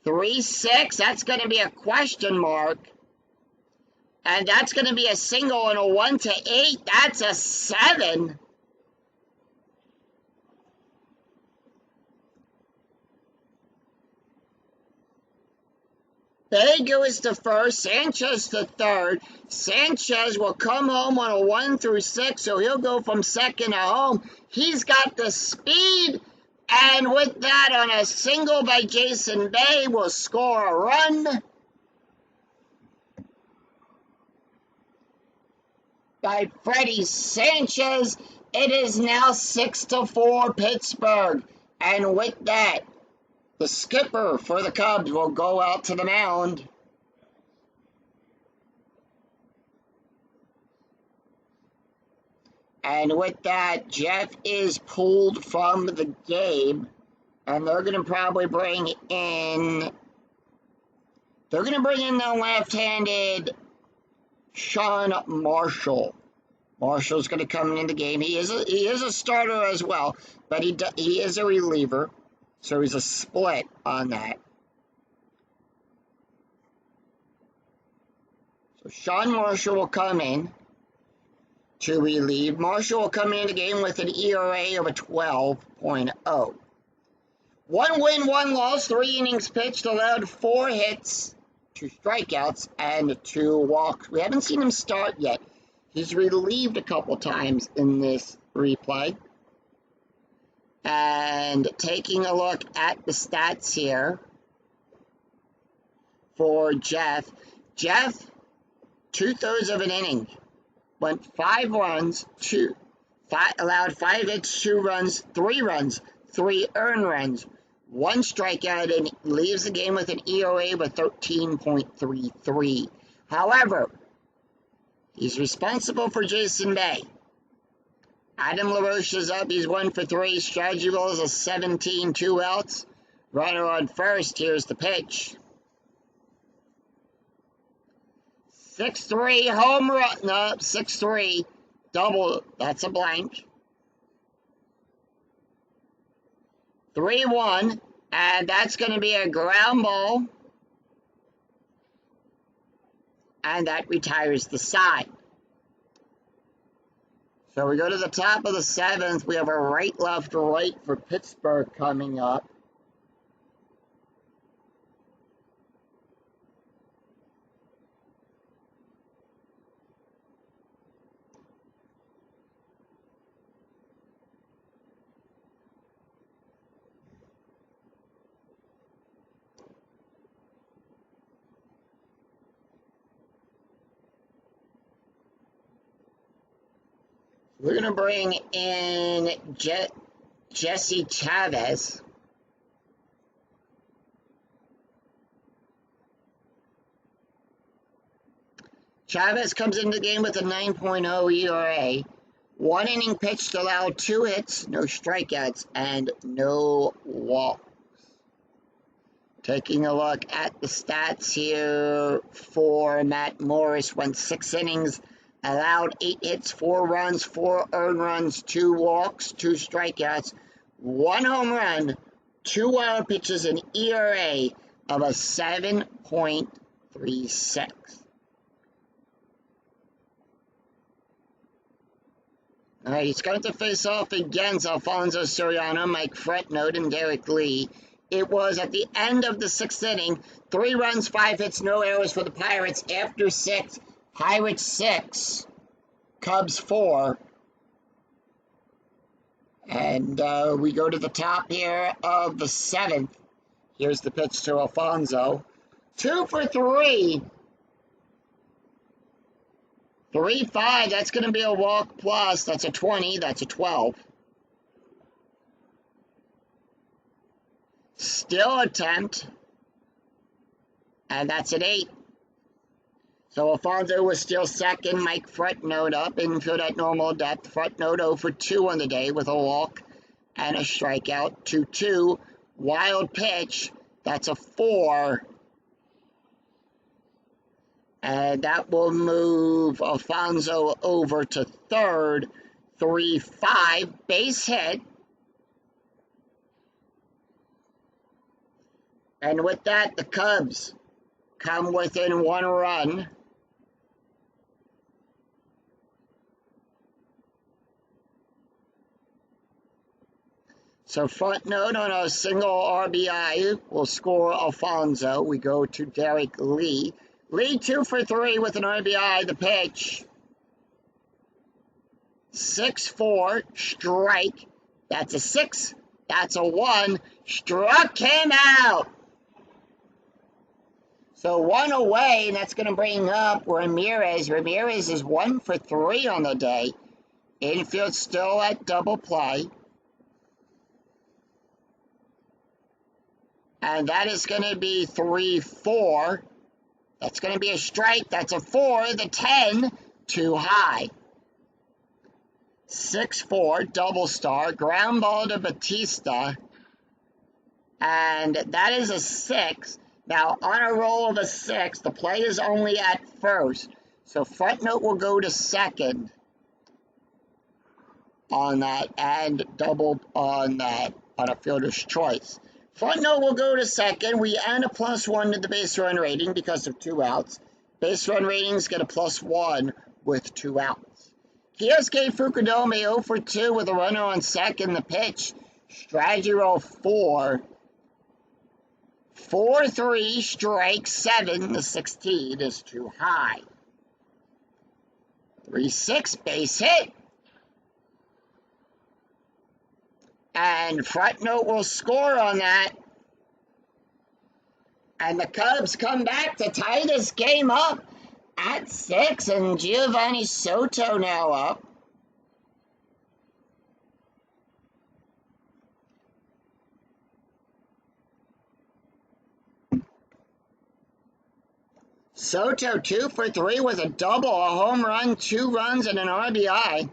3-6. That's going to be a question mark. And that's going to be a single and a 1-8. That's a 7. Bay goes to first, Sanchez to third. Sanchez will come home on a 1-6, so he'll go from second to home. He's got the speed, and with that, on a single by Jason Bay, will score a run. By Freddie Sanchez, it is now 6-4 Pittsburgh. And with that, the skipper for the Cubs will go out to the mound. And with that, Jeff is pulled from the game. And they're going to probably bring in the left-handed Sean Marshall. Marshall's going to come in the game. He is a starter as well, but he is a reliever, so he's a split on that. So Sean Marshall will come in to relieve. Marshall will come in the game with an ERA of a 12.0. 1 win, 1 loss, 3 innings pitched, allowed 4 hits, 2 strikeouts, and 2 walks. We haven't seen him start yet. He's relieved a couple times in this replay. And taking a look at the stats here for Jeff. Jeff, 2/3 of an inning, went 5 runs, allowed 5 hits, 2 runs, 3 earned runs, 1 strikeout, and leaves the game with an ERA of 13.33. However, he's responsible for Jason Bay. Adam LaRoche is up. He's 1 for 3. Strategy ball is a 17, 2 outs. Runner on first. Here's the pitch. 6-3 home run. No, 6-3 double. That's a blank. 3-1, and that's going to be a ground ball, and that retires the side. So we go to the top of the 7th. We have a right, left, right for Pittsburgh coming up. We're going to bring in Jesse Chavez. Chavez comes into the game with a 9.0 ERA. 1 inning pitched, allowed 2 hits, no strikeouts, and no walks. Taking a look at the stats here for Matt Morris, went 6 innings, allowed 8 hits, 4 runs, 4 earned runs, 2 walks, 2 strikeouts, 1 home run, 2 wild pitches, an ERA of a 7.36. All right, he's going to face off against Alfonso Soriano, Mike Fretnote, and Derek Lee. It was at the end of the 6th inning, 3 runs, 5 hits, no errors for the Pirates. After 6, Pirates 6, Cubs 4. And we go to the top here of the 7th. Here's the pitch to Alfonso. 2 for 3. 3-5. That's going to be a walk plus. That's a 20. That's a 12. Still attempt. And that's an 8. So Alfonso was still second. Mike front note up. Infield at normal depth. Front note 0 for 2 on the day with a walk and a strikeout. 2-2. Wild pitch. That's a 4. And that will move Alfonso over to third. 3-5. Base hit. And with that, the Cubs come within 1 run. So front note on a single RBI will score Alfonso. We go to Derek Lee. Lee 2 for 3 with an RBI. The pitch. 6-4. Strike. That's a 6. That's a 1. Struck him out. So 1 away, and that's going to bring up Ramirez. Ramirez is 1 for 3 on the day. Infield still at double play. And that is going to be 3-4. That's going to be a strike. That's a 4. The 10, too high. 6-4, double star. Ground ball to Batista. And that is a 6. Now, on a roll of a 6, the play is only at first. So front note will go to second on that and double on that on a fielder's choice. Front note will go to second. We add a +1 to the base run rating because of 2 outs. Base run ratings get a +1 with 2 outs. Kiosuke Fukudome 0 for 2 with a runner on second. The pitch. Strategy roll 4. 4-3, strike 7. The 16 is too high. 3-6, base hit. And front note will score on that. And the Cubs come back to tie this game up at 6. And Giovanni Soto now up. Soto 2 for 3 with a double, a home run, 2 runs, and an RBI.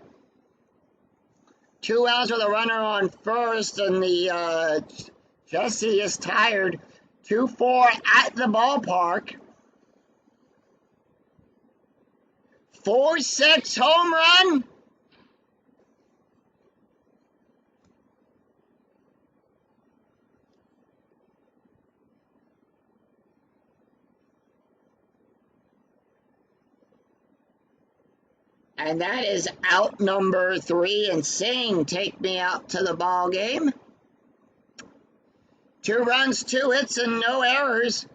2 outs with a runner on first, and the Jesse is tired. 2-4 at the ballpark. 4-6 home run. And that is out number 3. And Singh, take me out to the ball game. 2 runs, 2 hits, and no errors.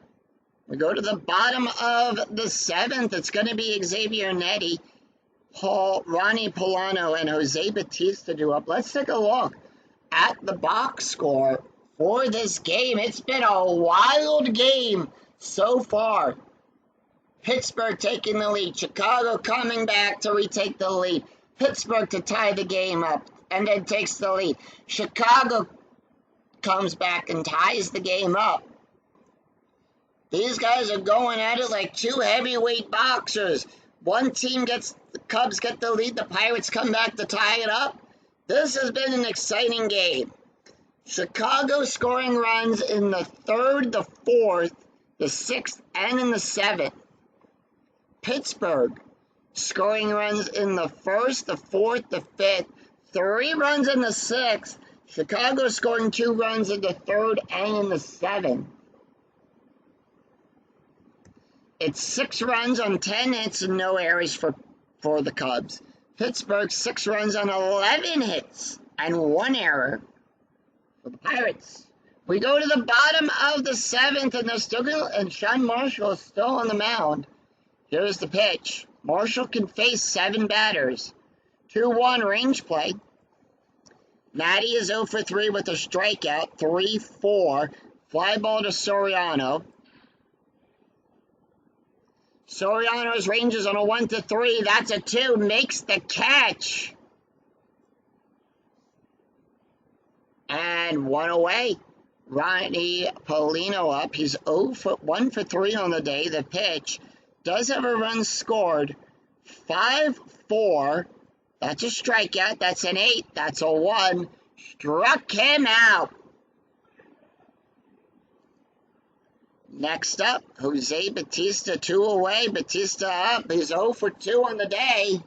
We go to the bottom of the 7th. It's going to be Xavier Nettie, Ronnie Polano, and Jose Batista due up. Let's take a look at the box score for this game. It's been a wild game so far. Pittsburgh taking the lead. Chicago coming back to retake the lead. Pittsburgh to tie the game up and then takes the lead. Chicago comes back and ties the game up. These guys are going at it like 2 heavyweight boxers. One team gets, the Cubs get the lead. The Pirates come back to tie it up. This has been an exciting game. Chicago scoring runs in the 3rd, the 4th, the 6th, and in the 7th. Pittsburgh scoring runs in the 1st, the 4th, the 5th, 3 runs in the 6th. Chicago scoring 2 runs in the 3rd and in the 7th. It's 6 runs on 10 hits and no errors for the Cubs. Pittsburgh 6 runs on 11 hits and 1 error for the Pirates. We go to the bottom of the 7th, and they're still and Sean Marshall is still on the mound. Here's the pitch. Marshall can face 7 batters. 2-1 range play. Matty is 0 for 3 with a strikeout, 3-4. Fly ball to Soriano. Soriano's Rangers on a 1-3. That's a 2. Makes the catch. And 1 away. Ronnie Paulino up. He's 1 for 3 on the day. The pitch does have a run scored. 5-4. That's a strikeout. That's an 8. That's a 1. Struck him out. Next up, Jose Bautista, 2 away. Bautista up. He's 0 for 2 on the day.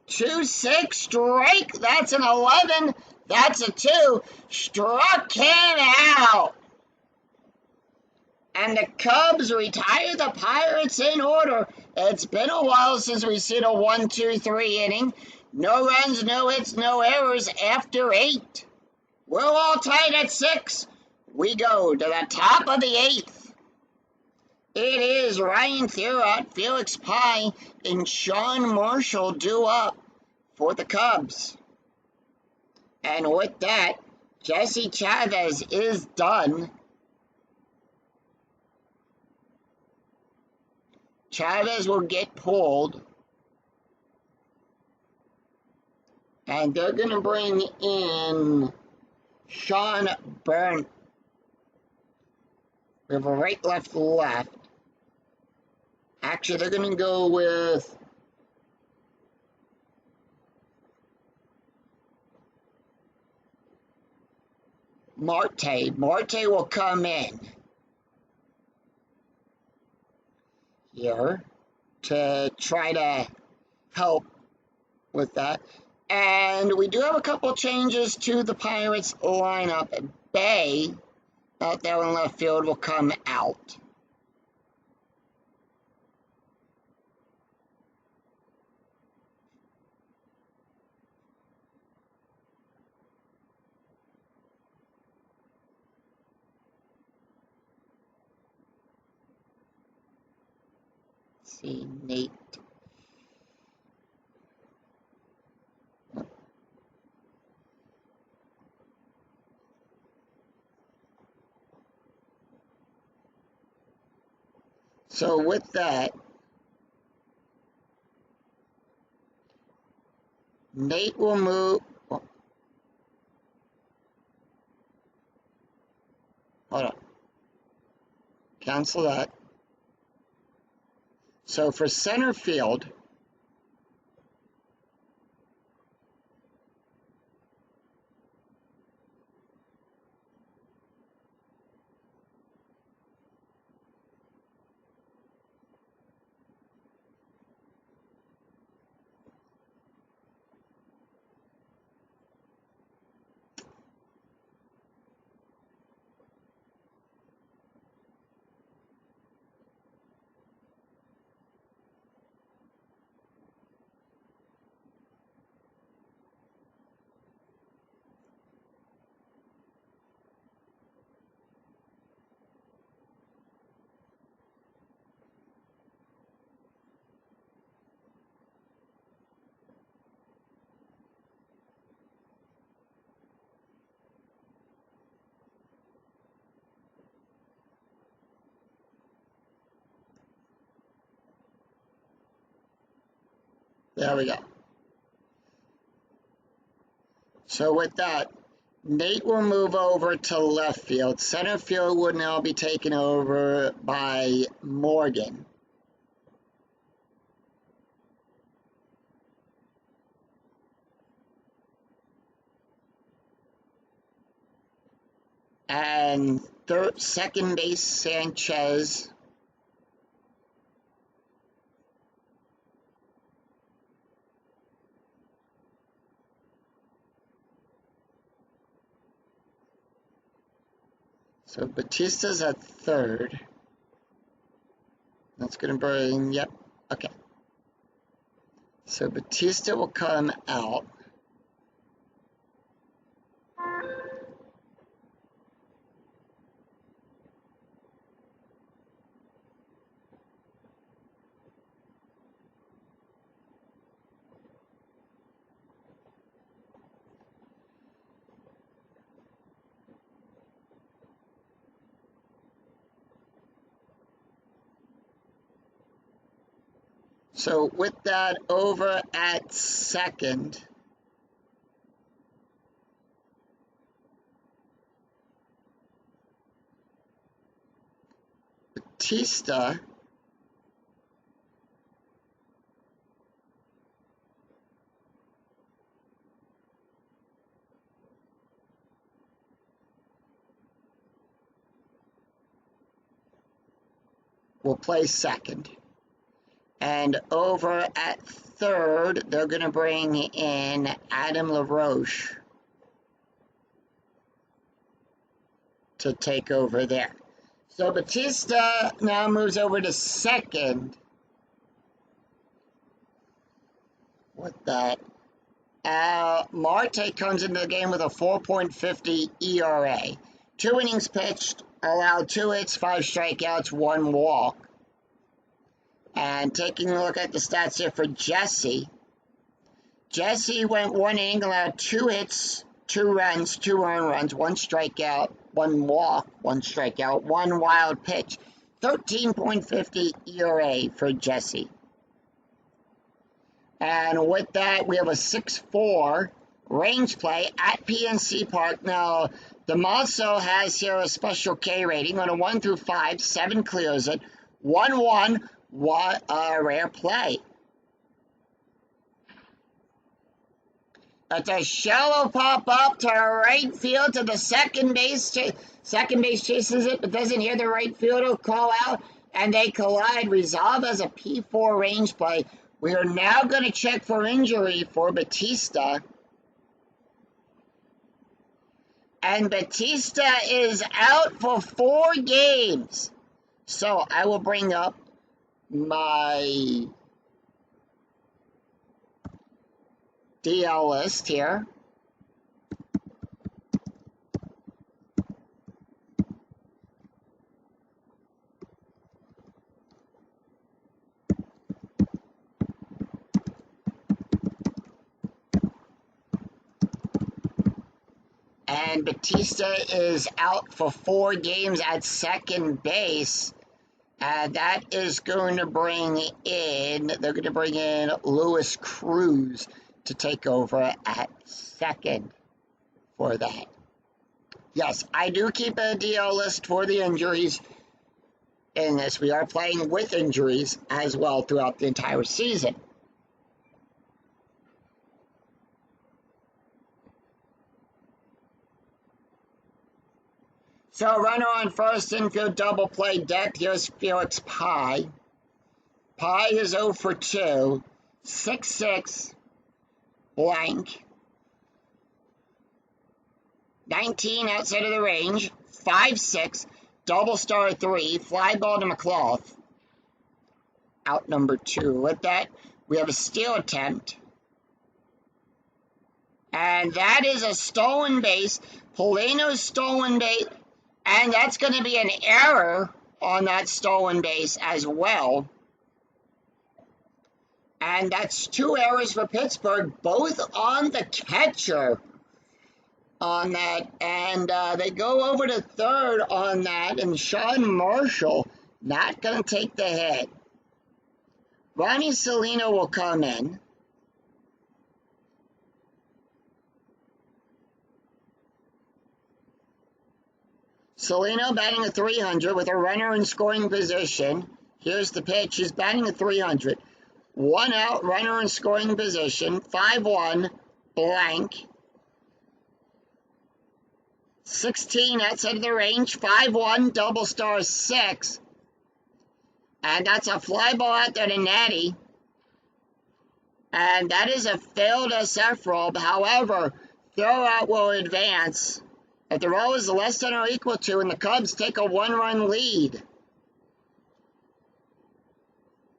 2-6 strike. That's an 11. That's a 2. Struck him out. And the Cubs retire the Pirates in order. It's been a while since we've seen a 1-2-3 inning. No runs, no hits, no errors after 8. We're all tied at 6. We go to the top of the 8th. It is Ryan Thurot, Felix Pye, and Sean Marshall due up for the Cubs. And with that, Jesse Chavez is done. Chavez will get pulled. And they're going to bring in Sean Byrne. We have a right, left, left. Actually, they're going to go with Marte. Marte will come in here to try to help with that. And we do have a couple changes to the Pirates lineup. Bay, out there in left field, will come out. Let's see, Nate. So with that, Nate will move. Oh, hold on. Cancel that. So for center field, there we go. So with that, Nate will move over to left field. Center field would now be taken over by Morgan. And second base, Sanchez. So Bautista's at third. That's going to bring, yep, okay. So Bautista will come out. So with that, over at second, Batista will play second. And over at third, they're going to bring in Adam LaRoche to take over there. So Batista now moves over to second. With that, Marte comes into the game with a 4.50 ERA. 2 innings pitched, allowed 2 hits, 5 strikeouts, 1 walk. And taking a look at the stats here for Jesse. Jesse went 1 inning, allowed 2 hits, 2 runs, 2 earned runs, 1 strikeout, 1 walk, 1 strikeout, 1 wild pitch. 13.50 ERA for Jesse. And with that, we have a 6-4 range play at PNC Park. Now, DeMasso has here a special K rating on a 1 through 5. 7 clears it. 1-1, rare play. It's a shallow pop up to right field to the second base. Second base chases it, but doesn't hear the right fielder call out, and they collide. Resolve as a P4 range play. We are now going to check for injury for Batista. And Batista is out for 4 games. So I will bring up my DL list here. And Batista is out for 4 games at second base. That is going to bring in, they're going to bring in Luis Cruz to take over at second for that. Yes, I do keep a DL list for the injuries in this. We are playing with injuries as well throughout the entire season. So runner on first, infield double play deck. Here's Felix Pie. Pie is 0 for 2. 6-6. Blank. 19 outside of the range. 5-6. Double star 3. Fly ball to McClough. Out number 2. With that, we have a steal attempt. And that is a stolen base. Polino's stolen base. And that's going to be an error on that stolen base as well. And that's 2 errors for Pittsburgh, both on the catcher on that. And they go over to third on that. And Sean Marshall not going to take the hit. Ronnie Salino will come in. Salino batting a 300 with a runner in scoring position. Here's the pitch. He's batting a 300. 1 out, runner in scoring position. 5-1, blank. 16 outside of the range. 5-1, double star 6. And that's a fly ball out there to Natty. And that is a failed SF roll. However, throwout will advance. If the roll is less than or equal to, and the Cubs take a 1-run lead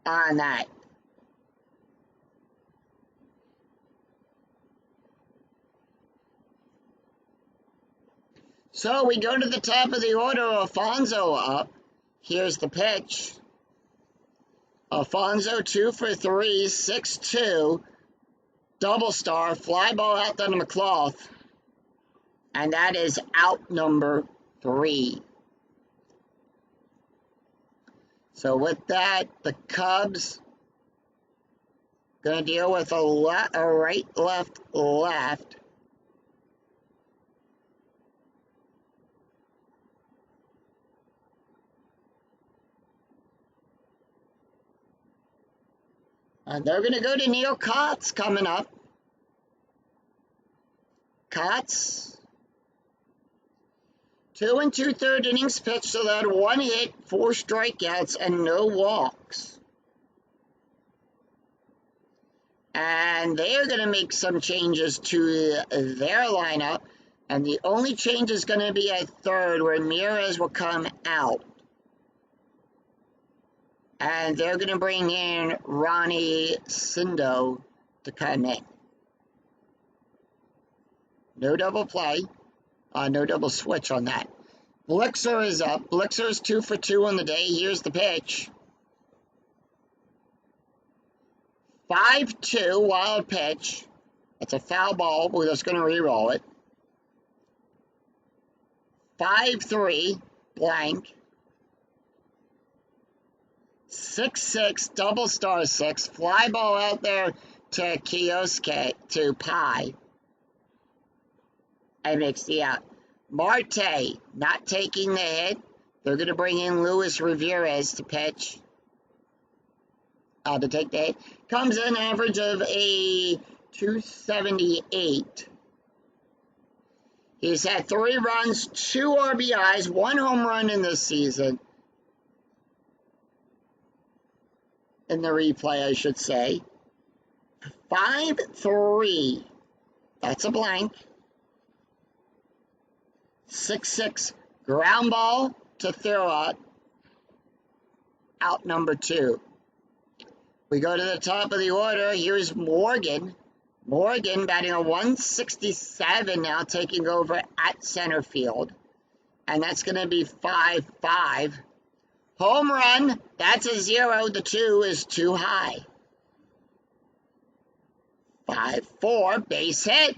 on that. So we go to the top of the order. Alfonso up. Here's the pitch. Alfonso 2 for 3, 6-2. Double star, fly ball out to McClough. And that is out number 3. So with that, the Cubs Going to deal with a right, left, left. And they're going to go to Neil Kotz coming up. Kotz, 2 2/3 innings pitched, allowed 1 hit, 4 strikeouts, and no walks. And they're going to make some changes to their lineup. And the only change is going to be at third, where Ramirez will come out. And they're going to bring in Ronnie Sindo to come in. No double play. No double switch on that. Blixer is up. Blixer is 2 for 2 on the day. Here's the pitch. 5-2 wild pitch. It's a foul ball. We're just going to re-roll it. 5-3 blank. 6-6 double star 6. Fly ball out there to Kioske, to Pie. And makes the out. Marte not taking the hit. They're going to bring in Luis Ramirez to pitch. To take the hit. Comes in average of a 278. He's had 3 runs, 2 RBIs, 1 home run in this season. In the replay, I should say. 5-3. That's a blank. 6-6 ground ball to Thurrott. Out number 2. We go to the top of the order. Here's Morgan. Morgan batting a 167 now, taking over at center field. And that's going to be 5-5. Home run, that's a 0. The 2 is too high. 5-4, base hit.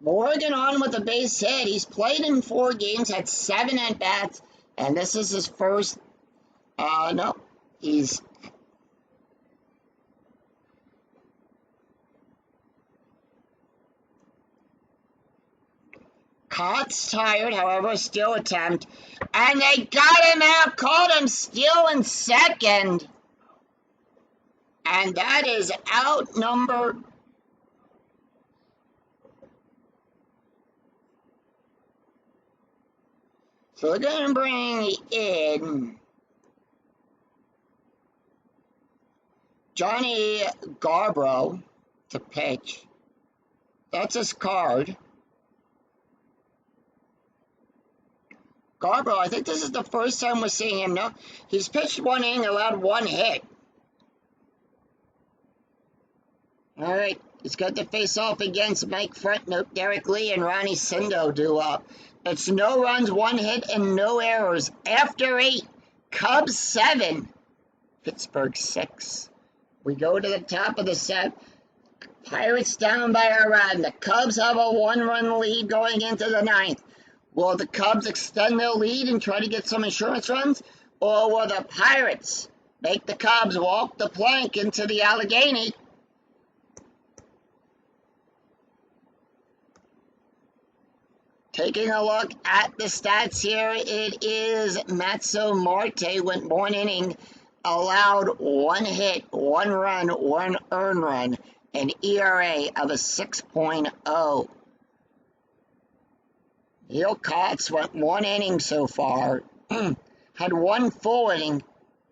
Morgan on with a base hit. He's played in 4 games, had 7 at-bats, and this is his first, no, he's, Kotz tired, however, still attempt, and they got him out, caught him still in second, and that is out number So we're going to bring in Johnny Garbrough to pitch. That's his card. Garbrough, I think this is the first time we're seeing him. No, he's pitched 1 inning, allowed 1 hit. All right, he's got to face off against Mike Frontnote, Derek Lee, and Ronnie Sindo do up. It's no runs, 1 hit, and no errors. After 8, Cubs 7, Pittsburgh 6. We go to the top of the set. Pirates down by a run. The Cubs have a 1-run lead going into the 9th. Will the Cubs extend their lead and try to get some insurance runs? Or will the Pirates make the Cubs walk the plank into the Allegheny? Taking a look at the stats here, it is Matzo Marte went 1 inning, allowed 1 hit, 1 run, 1 earned run, an ERA of a 6.0. Neil Kotz went 1 inning so far, had 1 full inning,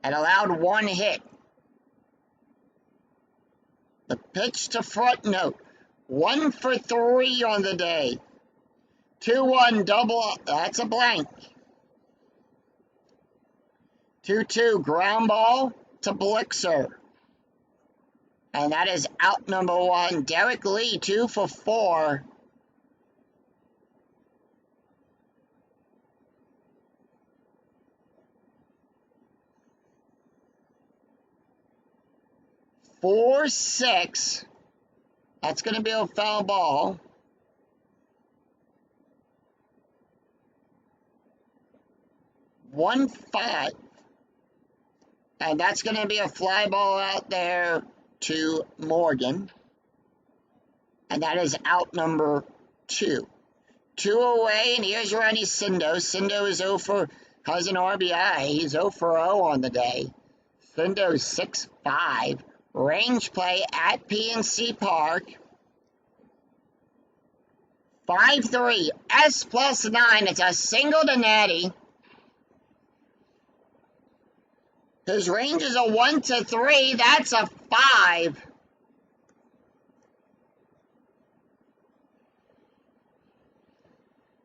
and allowed 1 hit. The pitch to Frontnote, 1 for 3 on the day. 2-1 double, that's a blank. 2-2 ground ball to Blixer. And that is out number 1. Derek Lee, 2 for 4. Four, 6. That's going to be a foul ball. 1-5. And that's going to be a fly ball out there to Morgan. And that is out number 2. 2 away, and here's Ronnie Sindo. Sindo is 0 for, has an RBI. He's 0 for 0 on the day. Sindo's 6-5. Range play at PNC Park. 5-3. S plus 9. It's a single to Natty. His range is a 1-3. That's a 5.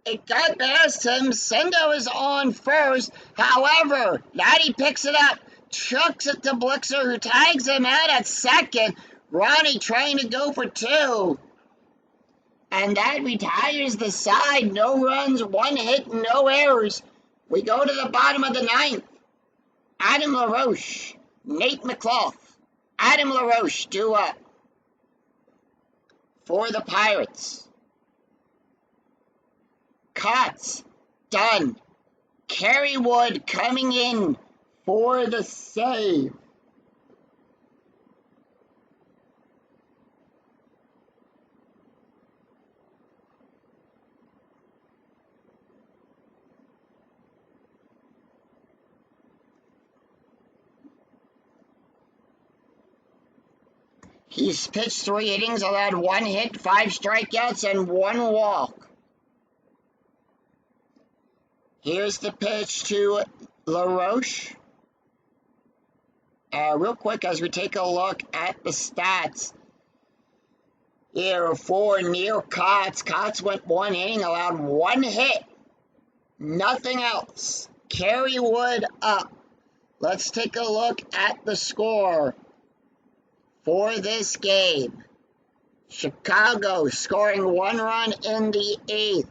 It got past him. Sendo is on first. However, Natty picks it up, chucks it to Blixer, who tags him out at second. Ronnie trying to go for 2. And that retires the side. No runs, 1 hit, no errors. We go to the bottom of the 9th. Adam LaRoche, Nate McClough. Adam LaRoche due up for the Pirates. Cots, done. Kerry Wood coming in for the save. He's pitched 3 innings, allowed 1 hit, 5 strikeouts, and 1 walk. Here's the pitch to LaRoche. Real quick, as we take a look at the stats here for Neil Cots. Cots went 1 inning, allowed 1 hit, nothing else. Kerry Wood up. Let's take a look at the score for this game. Chicago scoring 1 run in the 8th.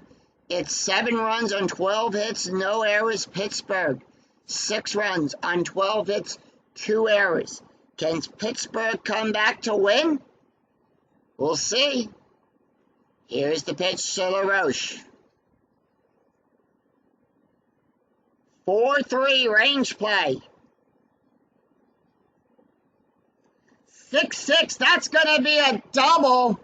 It's 7 runs on 12 hits, no errors. Pittsburgh, 6 runs on 12 hits, 2 errors. Can Pittsburgh come back to win? We'll see. Here's the pitch to LaRoche. 4-3 range play. 6-6, that's going to be a double.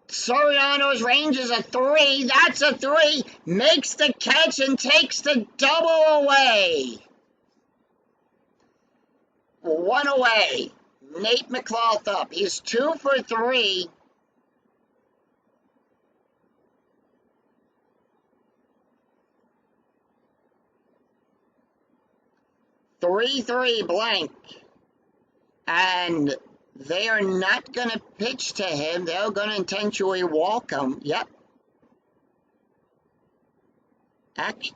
Soriano's range is a 3. That's a 3. Makes the catch and takes the double away. 1 away. Nate McClough up. He's 2 for 3. Three blank. And they are not going to pitch to him. They're going to intentionally walk him. Yep. Action.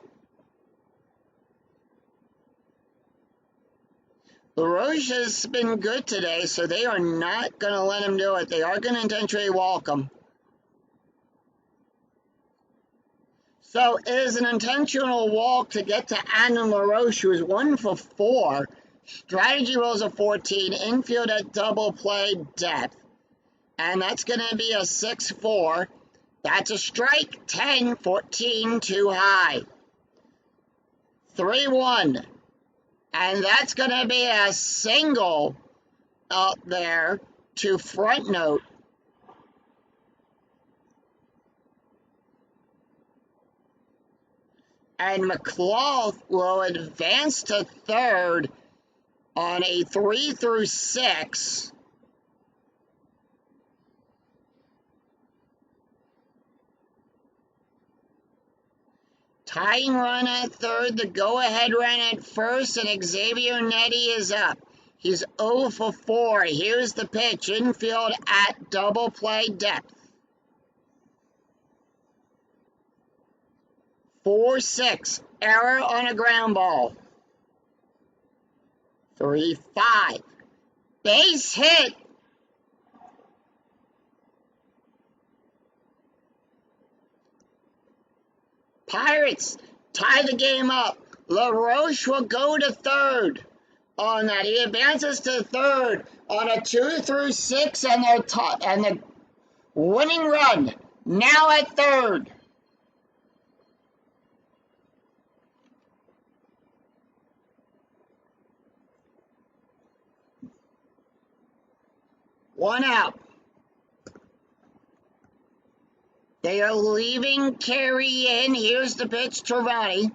LaRoche has been good today, so they are not going to let him do it. They are going to intentionally walk him. So it is an intentional walk to get to Adam LaRoche, who is 1 for 4. Strategy rolls a 14, infield at double play depth. And that's going to be a 6-4. That's a strike, 10, 14, too high. 3-1. And that's going to be a single up there to front note. And McClough will advance to third on a 3-6. Tying run at third, the go-ahead run at first, and Xavier Nettie is up. He's 0 for 4. Here's the pitch, infield at double play depth. 4-6, error on a ground ball. 3-5, base hit. Pirates tie the game up. LaRoche will go to third on that. He advances to third on a 2-6, and the winning run now at third. 1 out. They are leaving Carey in. Here's the pitch to Ronnie.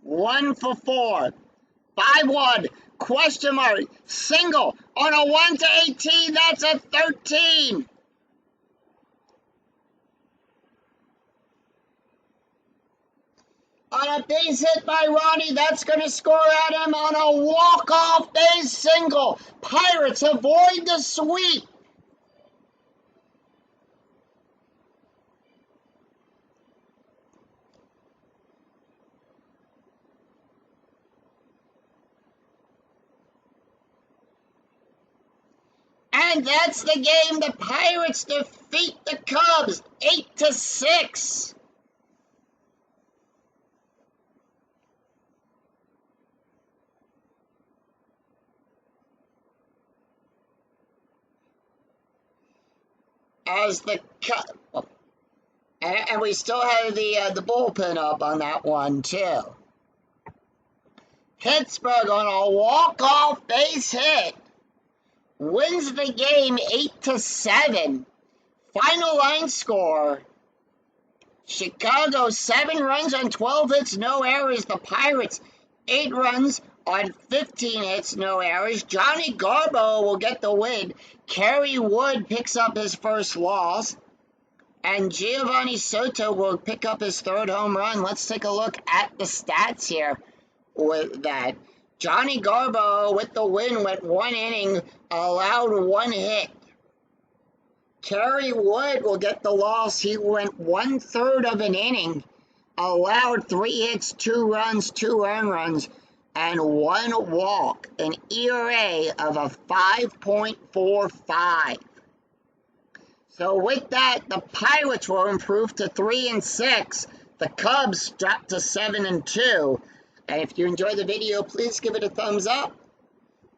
1 for 4. 5-1. Question mark. Single on a 1 to 18. That's a 13. On a base hit by Ronnie, that's going to score at him on a walk-off base single. Pirates avoid the sweep. And that's the game. The Pirates defeat the Cubs 8-6. As the and we still have the bullpen up on that one too. Pittsburgh on a walk-off base hit wins the game 8-7. Final line score: Chicago 7 runs on 12 hits, no errors. The Pirates 8 runs on 15 hits, no errors. Johnny Garbo will get the win. Kerry Wood picks up his first loss. And Giovanni Soto will pick up his 3rd home run. Let's take a look at the stats here with that. Johnny Garbo with the win went 1 inning, allowed 1 hit. Kerry Wood will get the loss. He went 1/3 of an inning, allowed 3 hits, 2 runs, 2 earned runs, and 1 walk. An ERA of a 5.45. So with that, the Pirates will improve to 3-6. The Cubs drop to 7-2. And if you enjoyed the video, please give it a thumbs up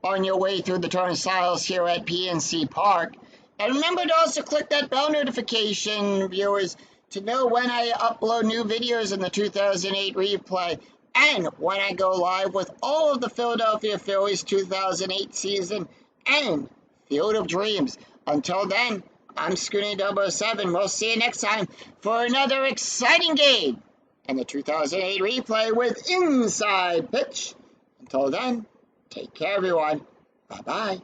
on your way through the turnstiles here at PNC Park. And remember to also click that bell notification, viewers, to know when I upload new videos in the 2008 replay and when I go live with all of the Philadelphia Phillies 2008 season and Field of Dreams. Until then, I'm Scooty 007. We'll see you next time for another exciting game and the 2008 replay with Inside Pitch. Until then, take care, everyone. Bye-bye.